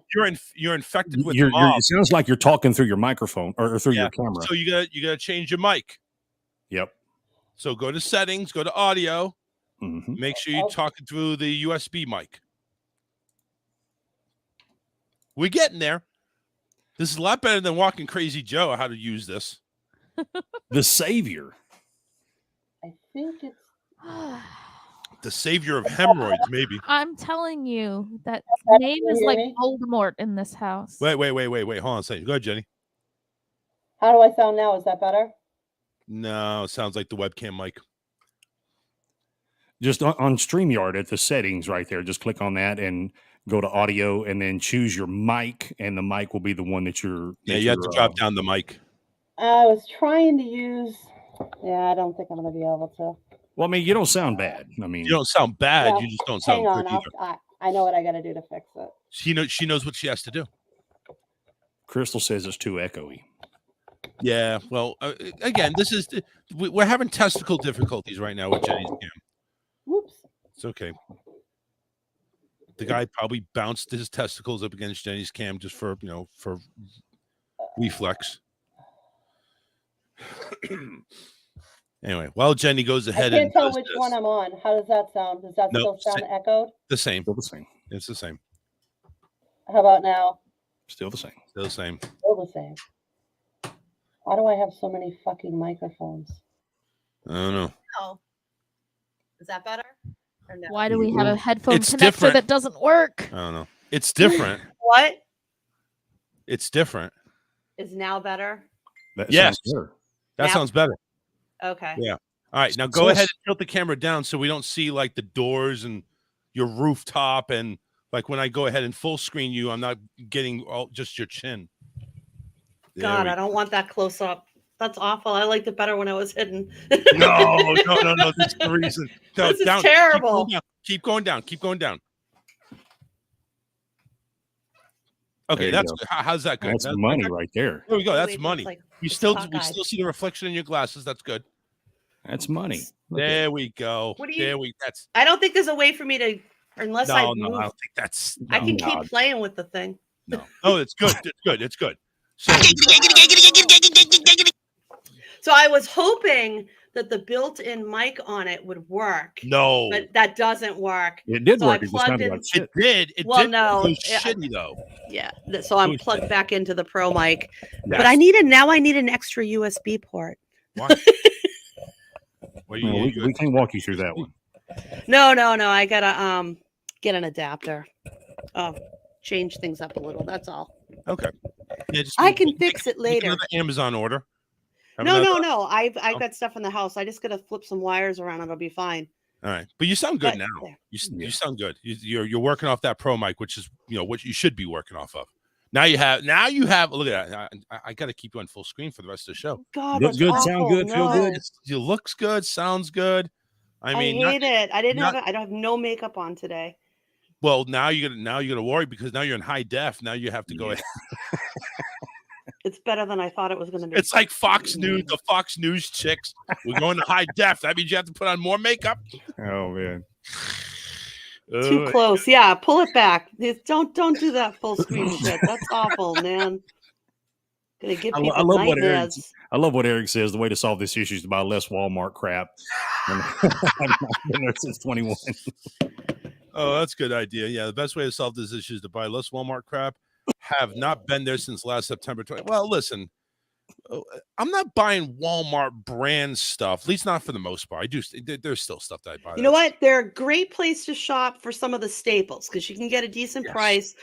You're infected with You're, the mob. it sounds like you're talking through your microphone or through your camera. So you gotta change your mic. Yep. So go to settings, go to audio. Mm-hmm. Make sure you're talking through the USB mic. We're getting there. This is a lot better than walking Crazy Joe how to use this. The savior. I think it's The savior of hemorrhoids, maybe. I'm telling you that Okay, name can is you like hear me? Voldemort in this house. Wait. Hold on a second. Go ahead, Jenny. How do I sound now? Is that better? No, it sounds like the webcam mic. Just on StreamYard at the settings right there. Just click on that and go to audio and then choose your mic, and the mic will be the one that you're. Yeah, you have to drop down the mic. I was trying to use. Yeah, I don't think I'm going to be able to. Well, I mean, you don't sound bad. I mean, You don't sound bad. Well, You just don't sound hang on, good either. I know what I got to do to fix it. She knows what she has to do. Crystal says it's too echoey. Yeah. Well, again, we're having testicle difficulties right now with Jenny's cam. Whoops. It's okay. The guy probably bounced his testicles up against Jenny's cam just for reflex. Anyway, while Jenny goes I ahead can't and tell does which this, one I'm on. How does that sound? Does that No, still sound echoed? the same. Still the same. It's the same. How about now? Still the same. Still the same. Still the same. Why do I have so many fucking microphones? I don't know. Oh. Is that better? Or no? Why do we have a headphone It's connector different. that doesn't work? I don't know. It's different. What It's different. is now better? That Yes. sounds better. That Now- sounds better. Okay. Yeah. All right. Now go ahead and tilt the camera down so we don't see like the doors and your rooftop, and like when I go ahead and full screen you, I'm not getting just your chin. There God, we- I don't want that close up. That's awful. I liked it better when I was hidden. No. That's the reason. No, This is down. terrible. Keep going down. Keep going down. There Okay, you that's go. how's that good? That's money right there. There we go. That's Wait, money. it's like we still cockeyed. see the reflection in your glasses. That's good. That's money. Look at There we go. What do you- That's I don't think there's a way for me to, unless I no. move. I don't think that's. I can no. keep playing with the thing. No. Oh, it's good. It's good. It's good. So So I was hoping that the built-in mic on it would work. no, But that doesn't work. It did So work. I It just plugged sounded in- like shit. it did. It Well, did. no, It was it- shitty though. Yeah. So I'm Who's plugged that? back into the pro mic. But Yes. I need an extra USB port. Why? What do No, you, we can't walk you through that one. No. I gotta get an adapter. Change things up a little. That's all. Okay. Yeah, just I can fix it make later. another Amazon order. Have No. another- I've got stuff in the house. I just gotta flip some wires around. It'll be fine. All right, but you sound good But- now. You sound good. You're working off that pro mic, which is what you should be working off of. Now you have. Look at that. I got to keep you on full screen for the rest of the show. God, Look that's good, awful. sound good, feel No. good. You looks good, sounds good. I mean, I hate it. I didn't not- have. I don't have no makeup on today. Well, now you're gonna worry because now you're in high def. Now you have to go ahead. It's better than I thought it was going to be. It's like Fox News, the Fox News chicks. We're going to high def. That means you have to put on more makeup. Oh man. Too close. Yeah, pull it back. Don't do that full screen shit. That's awful, man. Gonna give people I love what Eric. nightmares. I love what Eric says. The way to solve this issue is to buy less Walmart crap. And I've been there since 21. Oh, that's a good idea. Yeah, the best way to solve this issue is to buy less Walmart crap. Have not been there since last September 20. Well, listen, I'm not buying Walmart brand stuff, at least not for the most part. I do. There's still stuff that I buy. You know what? They're a great place to shop for some of the staples because you can get a decent price.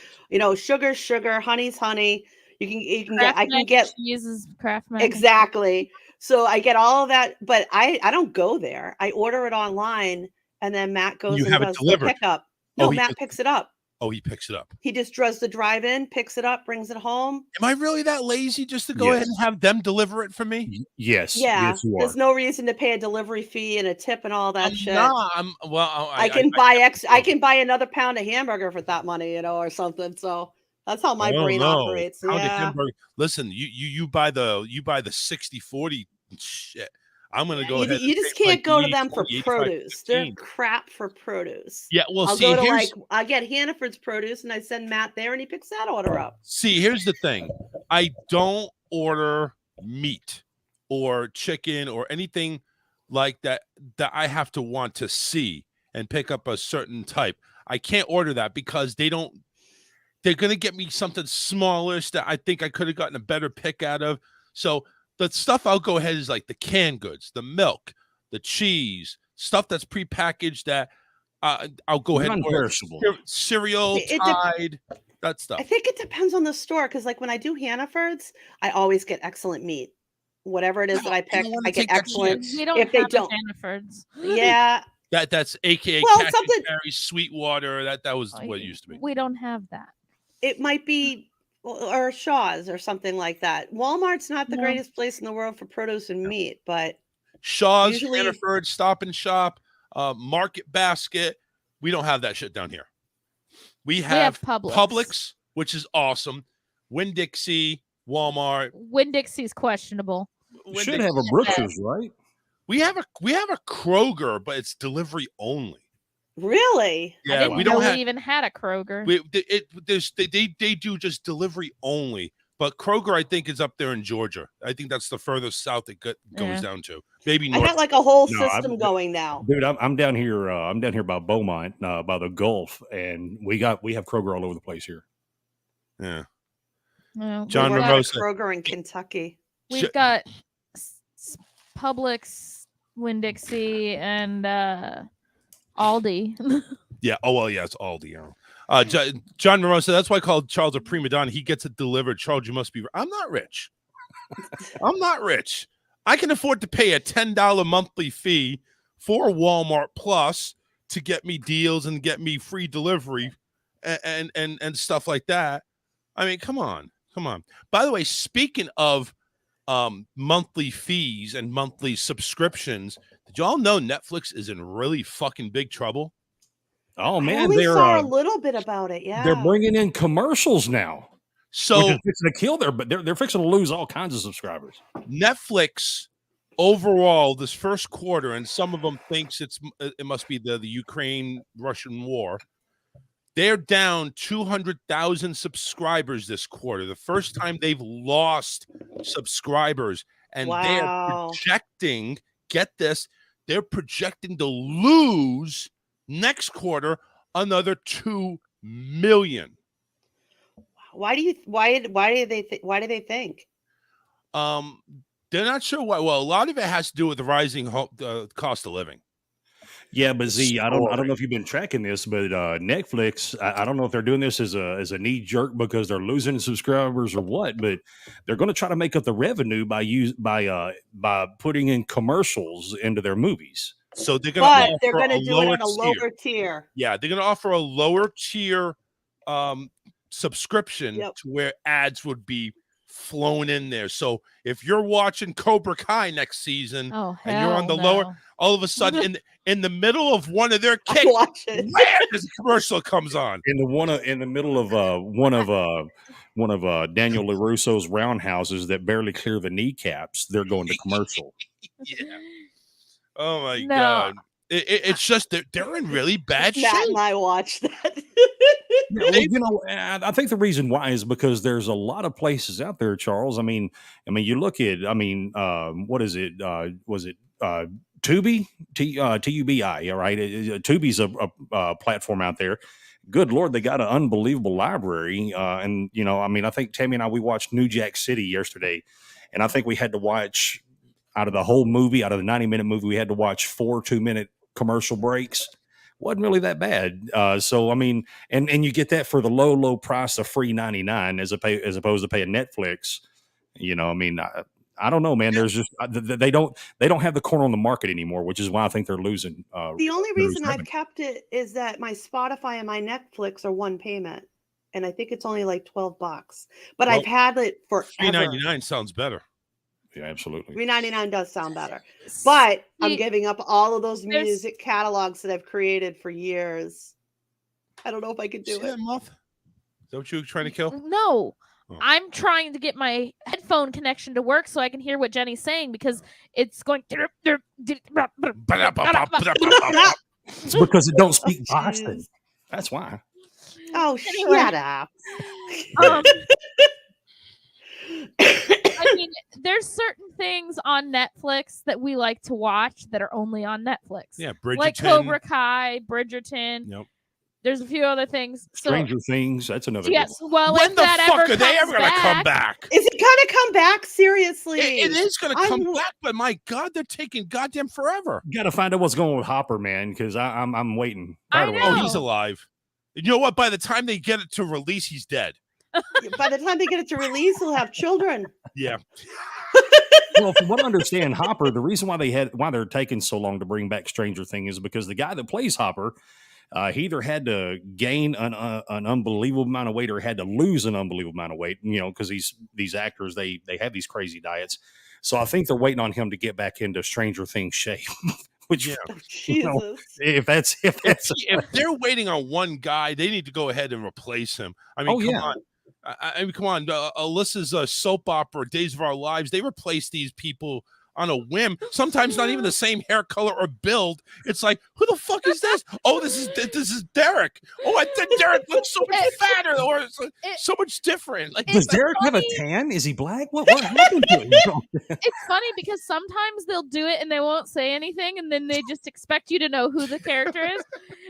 Sugar, honey's honey. You can get. I can get uses Kraft mac and cheese. exactly. So I get all of that, but I don't go there. I order it online, and then Matt goes You and have it does the delivered. pickup. Oh, No, he Matt just- picks it up. Oh, he picks it up. He just does the drive-in, picks it up, brings it home. Am I really that lazy just to go ahead and have them deliver it for me? Yes. Yeah, Yes, you are. there's no reason to pay a delivery fee and a tip and all that shit. No, I can buy another pound of hamburger for that money, or something. So that's how my brain operates. Pound of Yeah. hamburger. Listen, you buy the 60-40 shit. I'm gonna go ahead. You and just take, can't like, go to 80, them for 20, 85, produce. They're 15. crap for produce. Yeah, well, I'll see, go to here's- I get Hannaford's produce and I send Matt there and he picks that order up. See, here's the thing. I don't order meat or chicken or anything like that I have to want to see and pick up a certain type. I can't order that because they're going to get me something smallish that I think I could have gotten a better pick out of. So the stuff I'll go ahead is like the canned goods, the milk, the cheese, stuff that's prepackaged that I'll go ahead and order. Non-perishable. Cereal, It Tide, that stuff. I think it depends on the store because, like, when I do Hannaford's, I always get excellent meat. Whatever it is that I pick, wanna I get take that excellent. chance. We don't If they have don't, Hannaford's. yeah, That's AKA Well, Catchy something- Berry, Sweetwater. That was what it used to be. We don't have that. it might be or Shaw's or something like that. Walmart's not the No. greatest place in the world for produce and meat, but Shaw's, usually- Hannaford, Stop and Shop, Market Basket. We don't have that shit down here. We have Publix. which is awesome. Winn-Dixie, Walmart. Winn-Dixie's questionable. You should have a Brooks's, right? We have a Kroger, but it's delivery only. really, I Yeah, didn't we know don't we have. even had a Kroger. They do just delivery only. But Kroger, I think, is up there in Georgia. I think that's the furthest south it goes Yeah. down to. Maybe I north. got like a whole No, system going now. Dude, I'm down here. I'm down here by Beaumont, by the Gulf, and we have Kroger all over the place here. Yeah. No, John we've got- Ramosa. Kroger in Kentucky. We've got Publix, Winn-Dixie, and Aldi. Yeah. Oh well. Yeah. It's Aldi. Yeah. John Morosa. That's why I called Charles a prima donna. He gets it delivered. Charles, you must be. I'm not rich. I'm not rich. I can afford to pay a $10 monthly fee for Walmart Plus to get me deals and get me free delivery and stuff like that. I mean, come on. By the way, speaking of monthly fees and monthly subscriptions, did y'all know Netflix is in really fucking big trouble? Oh I man, only they're saw a little bit about it. Yeah, they're bringing in commercials now. So which is fixing to kill but they're fixing to lose all kinds of subscribers. Netflix overall this first quarter, and some of them thinks it must be the Ukraine Russian war. They're down 200,000 subscribers this quarter. The first time they've lost subscribers, and they're Wow. projecting. Get this, they're projecting to lose next quarter another 2 million. Why do they think? They're not sure why. Well, a lot of it has to do with the rising cost of living. Yeah, but Z, I don't Story. know if you've been tracking this, but Netflix, I don't know if they're doing this as a knee jerk because they're losing subscribers or what, but they're going to try to make up the revenue by putting in commercials into their movies. So they're going to But they're offer going a to do it lower at a tier. lower tier. Yeah, they're going to offer a lower tier subscription Yep. to where ads would be flown in there. So if you're watching Cobra Kai next season and you're on the lower, all of a sudden in the middle of one of their kicks, Watch it. wham, this commercial comes on. In the middle of one of Daniel LaRusso's roundhouses that barely clear the kneecaps, they're going to commercial. Yeah. Oh my No. God. It's just they're in really bad Matt shape. and I watched that. Yeah, well, you know, and I think the reason why is because there's a lot of places out there, Charles. I mean, you look at, what is it? Was it Tubi? TUBI? All right, Tubi's a platform out there. Good Lord, they got an unbelievable library, and you know, I think Tammy and I we watched New Jack City yesterday, and I think we had to watch out of the whole movie, out of the 90-minute movie, we had to watch 4 2-minute commercial breaks. Wasn't really that bad. So I mean, and you get that for the low price of free $99 as opposed to paying Netflix. You know, I don't know, man. There's just they don't have the corner on the market anymore, which is why I think they're losing. The only they're reason losing I've revenue. kept it is that my Spotify and my Netflix are one payment, and I think it's only like $12. But Well, I've had it forever. $3.99 sounds better. Yeah, absolutely. $3.99 does sound better, but I'm See, giving up all of those there's- music catalogs that I've created for years. I don't know if I could do See that it. muff? Is that what you were trying to kill? No. Oh. I'm trying to get my headphone connection to work so I can hear what Jenny's saying because it's going. It's because it don't speak Boston. That's why. Oh, Anyway. shut up. I mean, there's certain things on Netflix that we like to watch that are only on Netflix. Yeah, Bridgerton. Like Cobra Kai, Bridgerton. Yep. There's a few other things. So, Stranger Things. That's another. yes, good one. well, When if the that fuck ever are they ever comes going to come back? Is it gonna come back? Seriously, It is going to I'm- come back, but my God, they're taking goddamn forever. You got to find out what's going on with Hopper, man, because I'm waiting. I By the way, Oh, he's alive. You know what? By the time they get it to release, he's dead. By the time they get it to release, he'll have children. Yeah. Well, from what I understand, Hopper, the reason why they're taking so long to bring back Stranger Thing is because the guy that plays Hopper, he either had to gain an unbelievable amount of weight or had to lose an unbelievable amount of weight. You know, because these actors they have these crazy diets. So I think they're waiting on him to get back into Stranger Things shape. Which, Yeah. you know, Jesus. if that's if they're waiting on one guy, they need to go ahead and replace him. I mean, Oh, come yeah. on. I mean, come on. Alyssa's soap opera, Days of Our Lives, they replace these people on a whim. Sometimes not even the same hair color or build. It's like, who the fuck is this? Oh, this is Derek. Oh, I think Derek looks so much fatter or so much different. Like, does Derek have a tan? Is he black? What happened to him? It's funny because sometimes they'll do it and they won't say anything, and then they just expect you to know who the character is.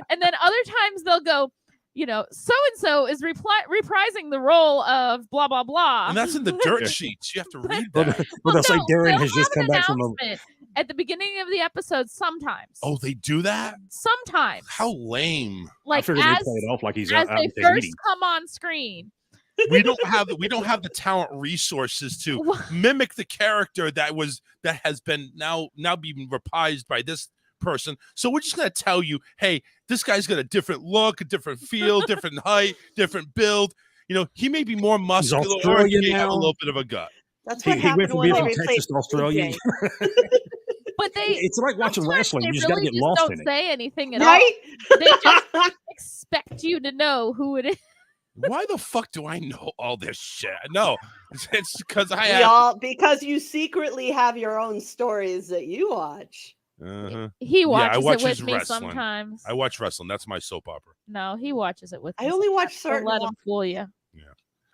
And then other times they'll go, you know, so and so is reprising the role of blah blah blah. and that's in the dirt sheets. You have to read Well, that. they'll say Darren they'll has just have come an back from a. announcement at the beginning of the episode. Sometimes, Oh, they do that? sometimes, How lame. like figured they as play it off like he's as out they there first eating. come on screen. We don't have the talent resources to mimic the character that has been now being reprised by this person. So we're just going to tell you, hey, this guy's got a different look, a different feel, different height, different build. You know, he may be more muscular or Australian he may have a now. little bit of a gut. That's He, what he went happened from when being they from replaced Texas to Australia. But they It's like watching sometimes wrestling. they You just really got to get just lost don't in it. say anything at Right? all. They just expect you to know who it is. Why the fuck do I know all this shit? No, it's because I We have. all because you secretly have your own stories that you watch. Uh-huh. He I watches watch it his with me wrestling. sometimes. I watch wrestling. That's my soap opera. No, he watches it with me. I only watch sometimes. Don't certain let ones. him fool you.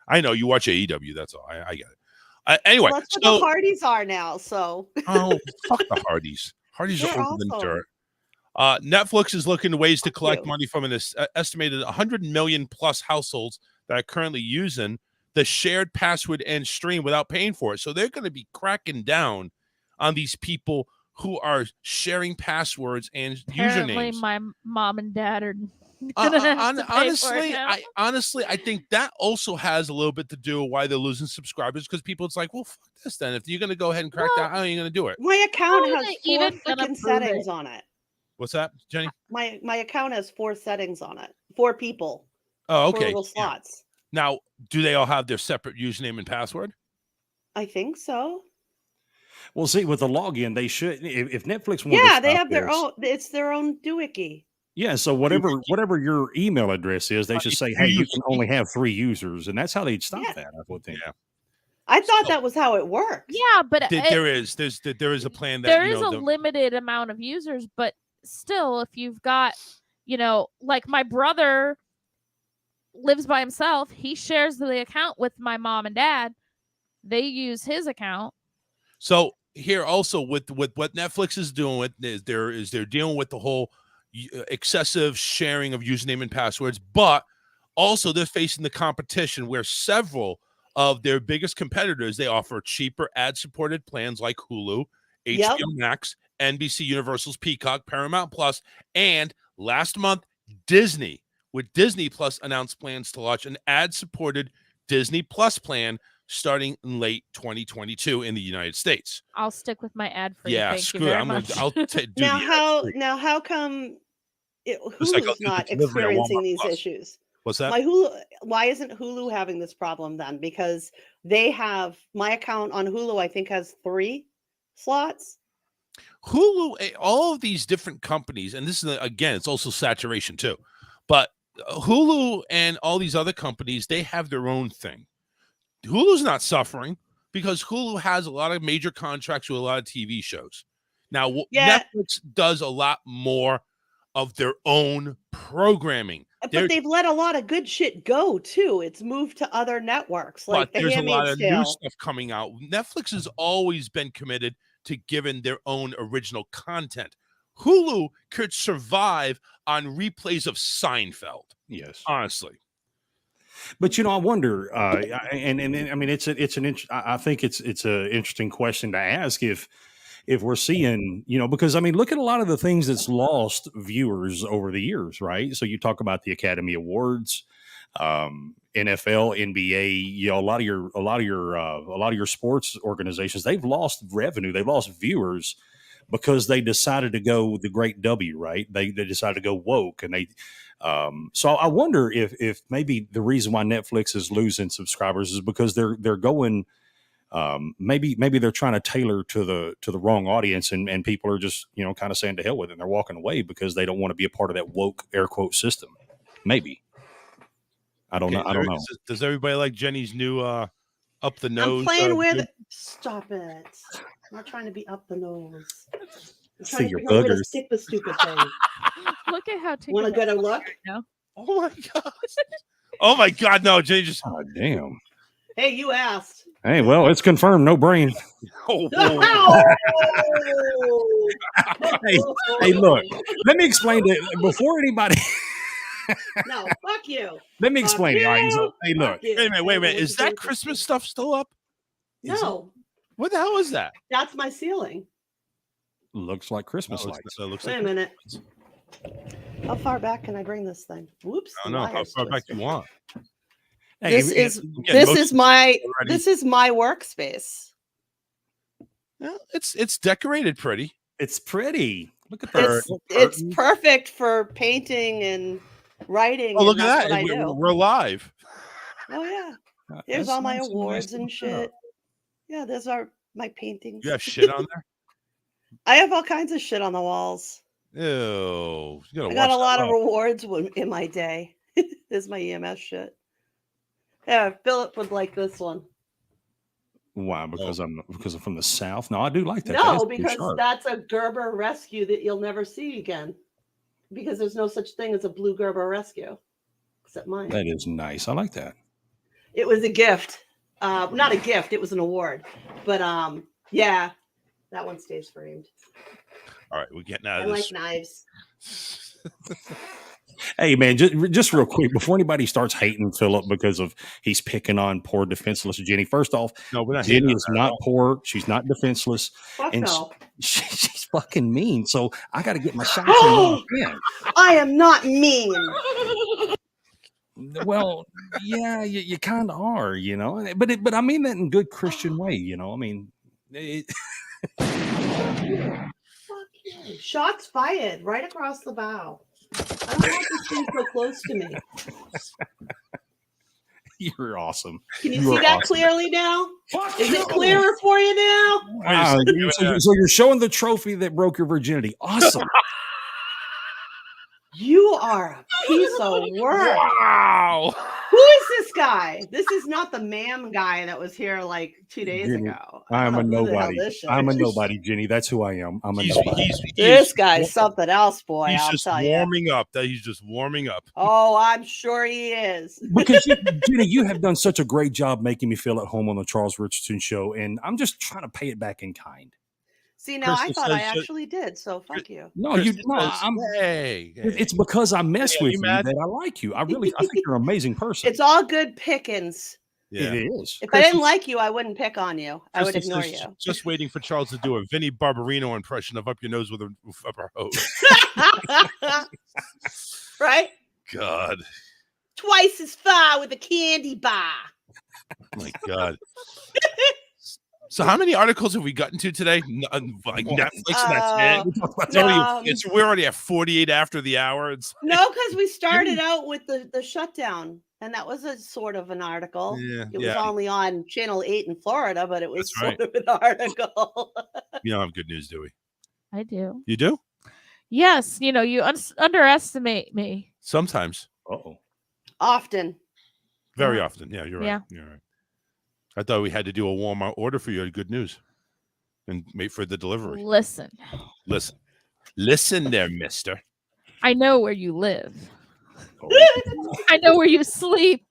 I know you watch AEW. That's all. I get it. Anyway, Well, that's what so the Hardys are now. So oh fuck the Hardys. Hardys are They're older than awesome. dirt. Netflix is looking at ways to collect you. money from an estimated 100 million plus households that are currently using the shared password and stream without paying for it. So they're going to be cracking down on these people who are sharing passwords and Apparently, usernames. my mom and dad are gonna have to pay for it honestly, now. I think that also has a little bit to do with why they're losing subscribers, because people, it's like, well, fuck this then. If you're going to go ahead and crack that, how are you going to do it? My account How are has they 4 even gonna freaking prove settings it? on it. What's that, Jenny? My account has 4 settings on it. 4 people. Oh, 4 okay. little Yeah. slots. Now, do they all have their separate username and password? I think so. Well, see, with the login, they should. If Netflix wanted Yeah, to they stop have their this, own. It's their own doohickey. yeah. So whatever your email address is, they should say, "Hey, you can only have 3 users," and that's how they'd stop that. I would think. Yeah. I thought that was how it works. Yeah, but There is a plan that there is a limited amount of users, but still, if you've got, like my brother lives by himself, he shares the account with my mom and dad. They use his account. So here also with what Netflix is doing is they're dealing with the whole excessive sharing of username and passwords, but also they're facing the competition where several of their biggest competitors, they offer cheaper ad-supported plans like Hulu, Yep. HBO Max, NBC Universal's Peacock, Paramount Plus, and last month Disney, with Disney Plus announced plans to launch an ad-supported Disney Plus plan starting in late 2022 in the United States. I'll stick with my ad free. Yeah, Thank screw you it. very I'm much. gonna. I'll do Now the how come Just like I'll Hulu's do the not delivery on experiencing Walmart these Plus. issues? What's that? My Hulu. Why isn't Hulu having this problem then? Because they have my account on Hulu. I think has 3 slots. Hulu, all of these different companies, and this is again, it's also saturation too. But Hulu and all these other companies, they have their own thing. Hulu's not suffering because Hulu has a lot of major contracts with a lot of TV shows. Now, Yeah. Netflix does a lot more of their own programming. But they've let a lot of good shit go too. It's moved to other networks But like The there's a lot Handmaid's of new Tale. stuff coming out. Netflix has always been committed to giving their own original content. Hulu could survive on replays of Seinfeld. Yes, honestly. But I wonder, and I mean, I think it's an interesting question to ask if we're seeing, because I mean, look at a lot of the things that's lost viewers over the years, right? So you talk about the Academy Awards, NFL, NBA, a lot of your sports organizations, they've lost revenue, they've lost viewers because they decided to go the great W, right? They decided to go woke, and so I wonder if maybe the reason why Netflix is losing subscribers is because they're going. Maybe they're trying to tailor to the wrong audience, and people are just kind of saying to hell with it, and they're walking away because they don't want to be a part of that woke air quote system. Maybe. I don't know. I don't know. Does everybody like Jenny's new up the nose? I'm playing with. Stop it! I'm not trying to be up the nose. I'm trying to figure out where to stick the stupid thing. Look at how Want to get a look? No. Oh my god! Oh my god! No, Jenny just. Oh damn. Hey, you asked. Hey, well, it's confirmed. No brain. Hey, look. Let me explain before anybody. No, fuck you. Let me explain it. All right, so, hey, look. Fuck you. Wait a minute. Is that Christmas stuff still up? No, What the hell is that? that's my ceiling. Looks like Christmas lights. Wait a minute. How far back can I bring this thing? Whoops. I don't know how far back you want. This is my workspace. Well, it's decorated pretty. It's pretty. Look at It's perfect for painting and writing. Oh, look and at that's that! what I do. We're live. Oh yeah. That's Here's all my nice and awards nice and shit. Yeah, those are my paintings. You have shit on there. I have all kinds of shit on the walls. Ew! You I got a lot of rewards in my day. This is my EMS shit. Yeah, Philip would like this one. Why? Because I'm from the South. No, I do like that. No, That is pretty because sharp. that's a Gerber rescue that you'll never see again. Because there's no such thing as a blue Gerber rescue, except mine. That is nice. I like that. It was a gift. Not a gift, it was an award. But yeah, that one stays framed. All right, we're getting out I of like this. knives. Hey man, just real quick before anybody starts hating Philip because of he's picking on poor defenseless Jenny. First off, No, we're not hating Jenny on is her at not all. poor. She's not defenseless, Fuck and no. she's fucking mean. So I got to get my shots in while I can. I am not mean. Well, yeah, you kind of are, you know, but I mean that in good Christian way, you know. I mean, Shots fired right across the bow. I don't want this thing so close to me. you're awesome. Can you You see are that awesome. clearly now? Is it clearer for you now? Wow, so you're showing the trophy that broke your virginity. Awesome. You are a piece of work. Wow. Who is this guy? This is not the ma'am guy that was here like 2 days Jenny, ago. I'm a Who the hell nobody. this shit I'm a is. nobody, Jenny. That's who I am. I'm a nobody. This guy's something else, boy. He's I'll just tell you. warming up. He's just warming up. Oh, I'm sure he is. Because Jenny, you have done such a great job making me feel at home on the Charles Richardson show, and I'm just trying to pay it back in kind. See, now I Krista thought I says- actually did, so fuck you. No, you. Krista No, says, I'm. Hey, It's because I mess Hey, are with you you mad? that I like you. I think you're an amazing person. It's all good pickings. It is. If I didn't like you, I wouldn't pick on you. I would Krista ignore says, you. Just waiting for Charles to do a Vinnie Barbarino impression of "Up Your Nose with a Rubber Hose." Right? God, Twice as far with a candy bar. my God. So, how many articles have we gotten to today? Like Netflix, that's it. We're already at 48 after the hour. No, because we started out with the shutdown, and that was a sort of an article. Yeah, It was yeah. only on Channel 8 in Florida, but it was That's sort of an article. You don't have good news, do we? I do. You do? Yes, you know, you underestimate me. Sometimes. Uh-oh. Often. Very often. Yeah, you're right. Yeah. You're right. I thought we had to do a Walmart order for you. Good news. And wait for the delivery. Listen, Listen there, mister. I know where you live. I know where you sleep.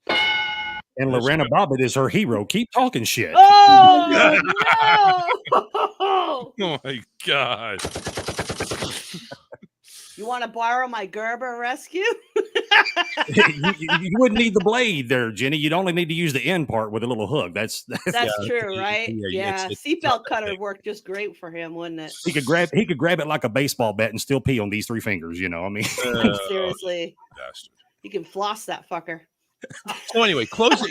And Lorena Bobbitt is her hero. Keep talking shit. Oh, no! Oh, my God. You want to borrow my Gerber rescue? you wouldn't need the blade there, Jenny. You'd only need to use the end part with a little hook. That's True, right? Yeah, it's seatbelt cutter worked just great for him, wouldn't it? He could grab it like a baseball bat and still pee on these 3 fingers. You know, I mean, Seriously, you can floss that fucker. So anyway, closing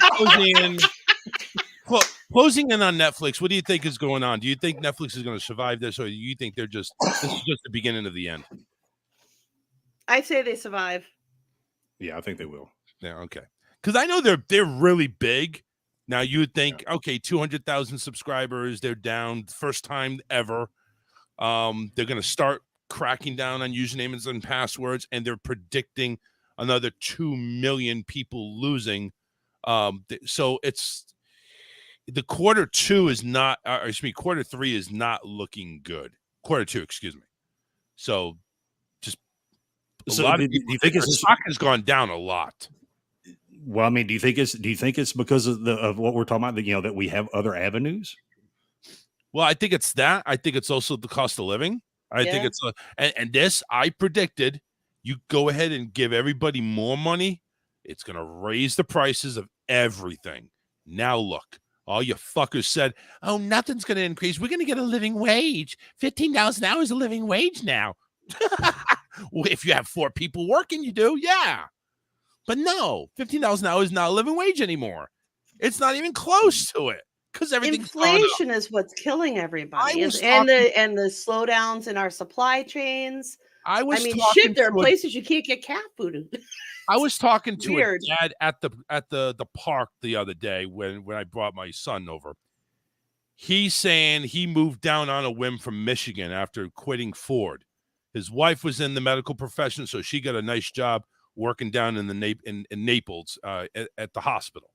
in on Netflix. What do you think is going on? Do you think Netflix is going to survive this, or do you think this is just the beginning of the end? I'd say they survive. Yeah, I think they will. Yeah, okay. Because I know they're really big. Now you would think, okay, 200,000 subscribers, they're down, first time ever. They're going to start cracking down on usernames and passwords, and they're predicting another 2 million people losing. So it's the quarter three is not looking good. Quarter two, excuse me. So just a lot of people, do you think the stock has gone down a lot. Well, I mean, do you think it's because of what we're talking about? That we have other avenues. Well, I think it's that. I think it's also the cost of living. I think it's and this I predicted. You go ahead and give everybody more money, it's going to raise the prices of everything. Now look, all you fuckers said, oh, nothing's going to increase. We're going to get a living wage. $15 an hour is a living wage now. Well, if you have 4 people working, you do, yeah. But no, $15 an hour is not a living wage anymore. It's not even close to it because everything's inflation is what's killing everybody, and the slowdowns in our supply chains. I mean, shit, there are places you can't get cat food. I was talking to Weird. a dad at the park the other day when I brought my son over. He's saying he moved down on a whim from Michigan after quitting Ford. His wife was in the medical profession, so she got a nice job working down in in Naples at the hospital.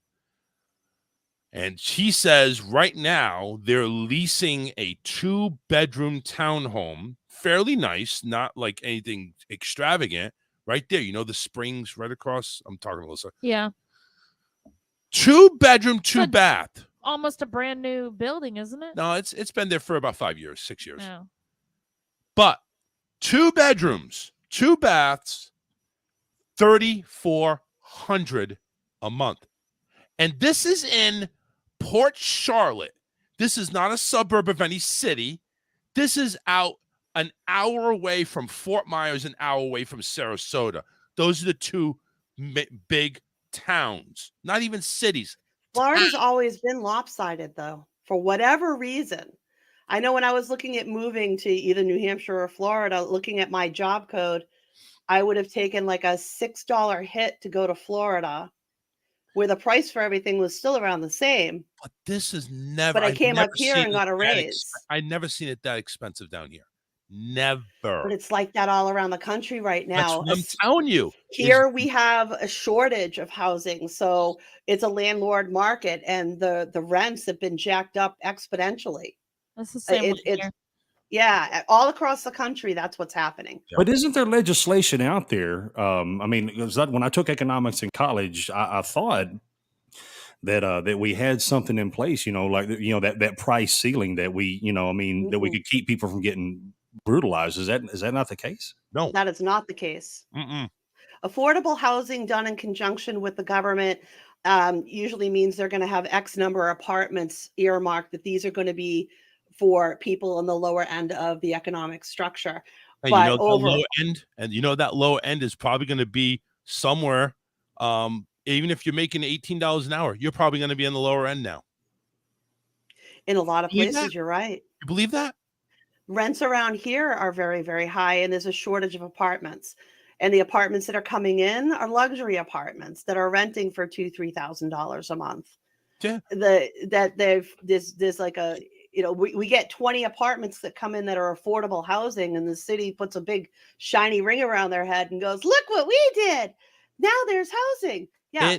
And she says right now they're leasing a 2-bedroom townhome, fairly nice, not like anything extravagant, right there. You know, the Springs right across. I'm talking to Melissa. Yeah. 2-bedroom, 2-bath. Almost a brand new building, isn't it? No, it's been there for about 5 years, 6 years. No. But 2 bedrooms, 2 baths, $3,400 a month. And this is in Port Charlotte. This is not a suburb of any city. This is out an hour away from Fort Myers, an hour away from Sarasota. Those are the two big towns, not even cities. Florida's always been lopsided, though, for whatever reason. I know when I was looking at moving to either New Hampshire or Florida, looking at my job code, I would have taken like a $6 hit to go to Florida, where the price for everything was still around the same. But this is never. But I I've came never up here seen and it got a that raise. I've never seen it that expensive down here. Never. But it's like that all around the country right That's now. what I'm telling you. Here we have a shortage of housing, so it's a landlord market, and the rents have been jacked up exponentially. That's the same one It's here. yeah, all across the country. That's what's happening. But isn't there legislation out there? I mean, when I took economics in college, I thought that we had something in place, like that price ceiling that we, that we could keep people from getting brutalized. Is that not the case? No, that is not the case. Mm-mm. Affordable housing done in conjunction with the government usually means they're going to have X number of apartments earmarked that these are going to be for people in the lower end of the economic structure. And But you know over, that low end, and that low end is probably going to be somewhere. Even if you're making $18 an hour, you're probably going to be in the lower end now. in a lot of Believe places, that? you're right. You believe that? Rents around here are very, very high, and there's a shortage of apartments. And the apartments that are coming in are luxury apartments that are renting for $2,000-$3,000 a month. Yeah. There's like a, we get 20 apartments that come in that are affordable housing, and the city puts a big shiny ring around their head and goes, "Look what we did! Now there's housing." Yeah,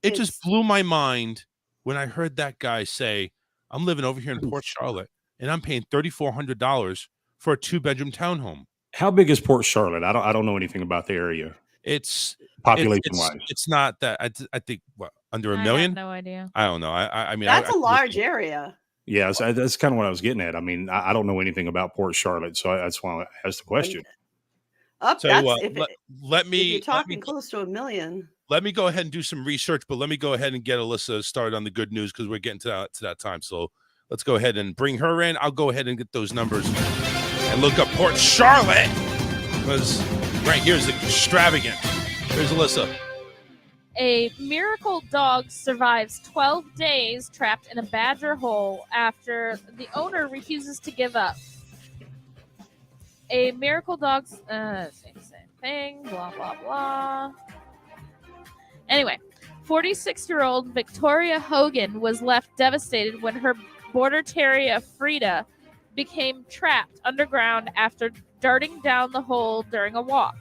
It just blew my mind when I heard that guy say, "I'm living over here in Port Charlotte, and I'm paying $3,400 for a 2-bedroom townhome." How big is Port Charlotte? I don't know anything about the area. It's population wise. It's not that. I think under a I million. have no idea. I don't know. I mean, that's a large area. Yeah, that's kind of what I was getting at. I mean, I don't know anything about Port Charlotte, so that's why I asked the question. So let me. If you're talking close to a million. Let me go ahead and do some research, but let me go ahead and get Alyssa started on the good news because we're getting to that time. So let's go ahead and bring her in. I'll go ahead and get those numbers and look up Port Charlotte because right here is extravagant. Here's Alyssa. A miracle dog survives 12 days trapped in a badger hole after the owner refuses to give up. A miracle dog, same thing, blah, blah, blah. Anyway, 46-year-old Victoria Hogan was left devastated when her border terrier Frida became trapped underground after darting down the hole during a walk.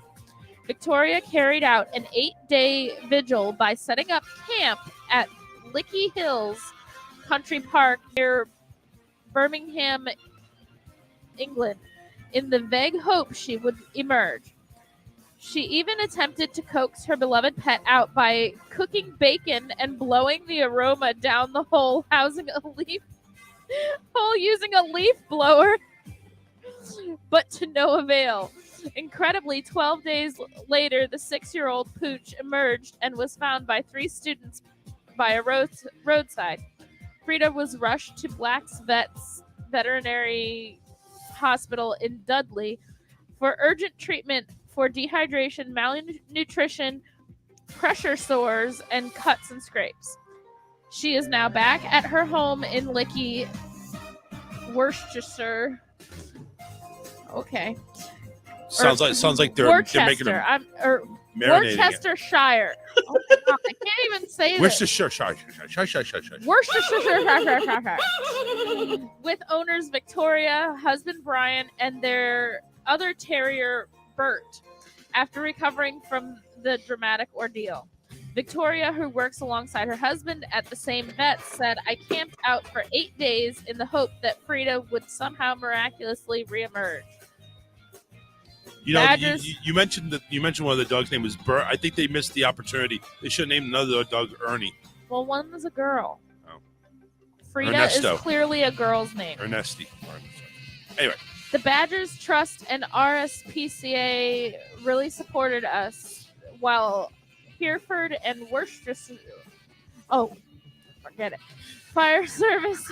Victoria carried out an 8-day vigil by setting up camp at Lickey Hills Country Park near Birmingham, England, in the vague hope she would emerge. She even attempted to coax her beloved pet out by cooking bacon and blowing the aroma down the hole, using a leaf blower, but to no avail. Incredibly, 12 days later, the 6-year-old pooch emerged and was found by 3 students by a roadside. Frida was rushed to Black's Veterinary Hospital in Dudley for urgent treatment for dehydration, malnutrition, pressure sores, and cuts and scrapes. She is now back at her home in Lickey, Worcestershire. Okay. Sounds like they're making them Worcestershire. Oh my God, I can't even say this. Worcestershire. Worcestershire. With owners Victoria, husband Brian, and their other terrier Bert, after recovering from the dramatic ordeal. Victoria, who works alongside her husband at the same vet, said, "I camped out for 8 days in the hope that Frida would somehow miraculously reemerge." You know, you mentioned one of the dogs' name was Bert. I think they missed the opportunity. They should have named another dog Ernie. Well, one was a girl. Oh. Frida Ernesto. is clearly a girl's name. Ernesti. Anyway, The Badgers Trust and RSPCA really supported us, while Hereford and Worcestershire, forget it, Fire Service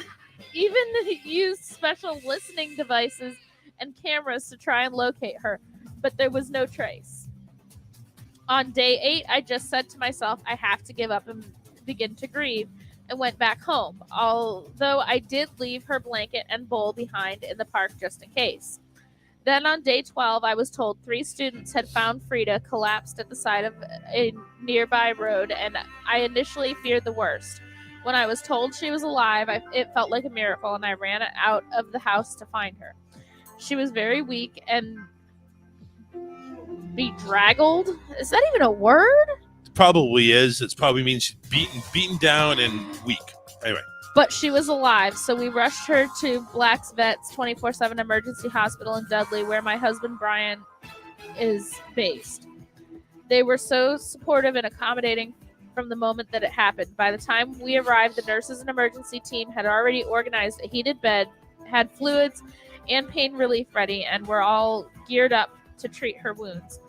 even used special listening devices and cameras to try and locate her, but there was no trace. On day 8, I just said to myself, I have to give up and begin to grieve, and went back home, although I did leave her blanket and bowl behind in the park just in case. Then on day 12, I was told 3 students had found Frida collapsed at the side of a nearby road, and I initially feared the worst. When I was told she was alive, it felt like a miracle, and I ran out of the house to find her. She was very weak and bedraggled. Is that even a word? It probably is. It probably means she's beaten down and weak. Anyway. But she was alive, so we rushed her to Black's Vets 24/7 Emergency Hospital in Dudley, where my husband Brian is based. They were so supportive and accommodating from the moment that it happened. By the time we arrived, the nurses and emergency team had already organized a heated bed, had fluids and pain relief ready, and were all geared up to treat her wounds.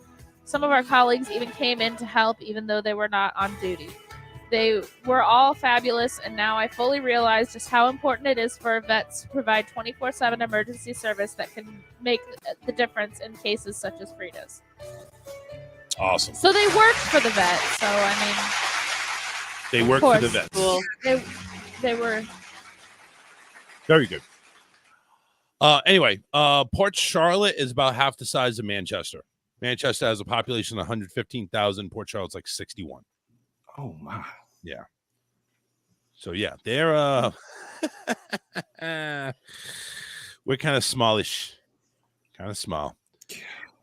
Some of our colleagues even came in to help, even though they were not on duty. They were all fabulous, and now I fully realize just how important it is for vets to provide 24/7 emergency service that can make the difference in cases such as Frida's. Awesome. So they worked for the vet. So, I mean... They worked for the vets. Cool. They were... Very good. Anyway, Port Charlotte is about half the size of Manchester. Manchester has a population of 115,000. Port Charlotte's like 61. Oh, my. Yeah. So, yeah, they're... we're kind of smallish. Kind of small.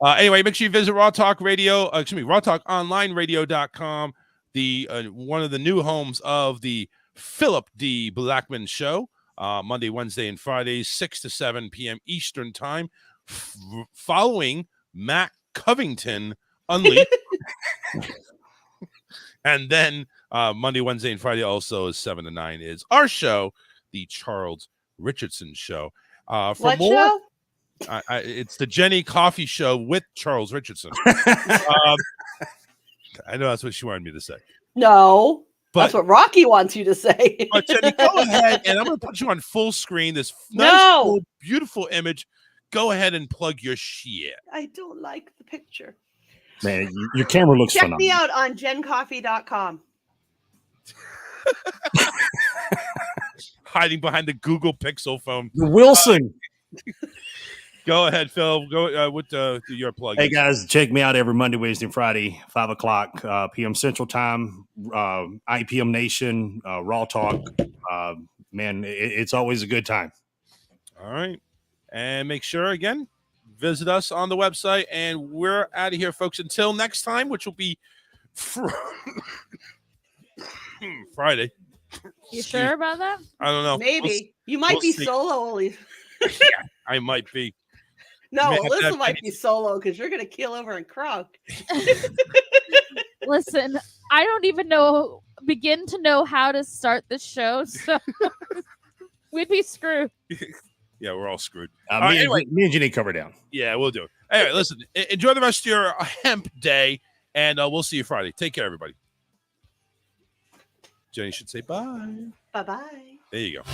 Anyway, make sure you visit rawtalkonlineradio.com, the one of the new homes of the Philip D. Blackman Show, Monday, Wednesday, and Fridays, 6 to 7 p.m. Eastern Time, following Matt Covington Unleashed. And then Monday, Wednesday, and Friday also is 7 to 9 is our show, the Charles Richardson Show. For What more, show? It's the Jenny Coffee Show with Charles Richardson. I know that's what she wanted me to say. No, But- that's what Rocky wants you to say. But Jenny, go ahead, and I'm going to put you on full screen. This nice, No. full, beautiful image. Go ahead and plug your shit. I don't like the picture. Man, your camera looks Check phenomenal. me out on gencoffee.com. Hiding behind the Google Pixel phone. Wilson. Go ahead, Phil. Go with your plug. Hey guys, check me out every Monday, Wednesday, and Friday, 5 o'clock p.m. Central Time, IPM Nation, Raw Talk. Man, it's always a good time. All right. And make sure, again, visit us on the website. And we're out of here, folks. Until next time, which will be Friday. You sure about that? I don't know. Maybe. You might we'll be see. solo, Ollie. I might be. No, Man, Alyssa that- might be solo because you're going to keel over and crunk. Listen, I don't even begin to know how to start this show, so we'd be screwed. Yeah, we're all screwed. Me and Jenny cover down. Yeah, we'll do it. Anyway, listen, enjoy the rest of your hemp day, and we'll see you Friday. Take care, everybody. Jenny should say bye. Bye-bye. There you go.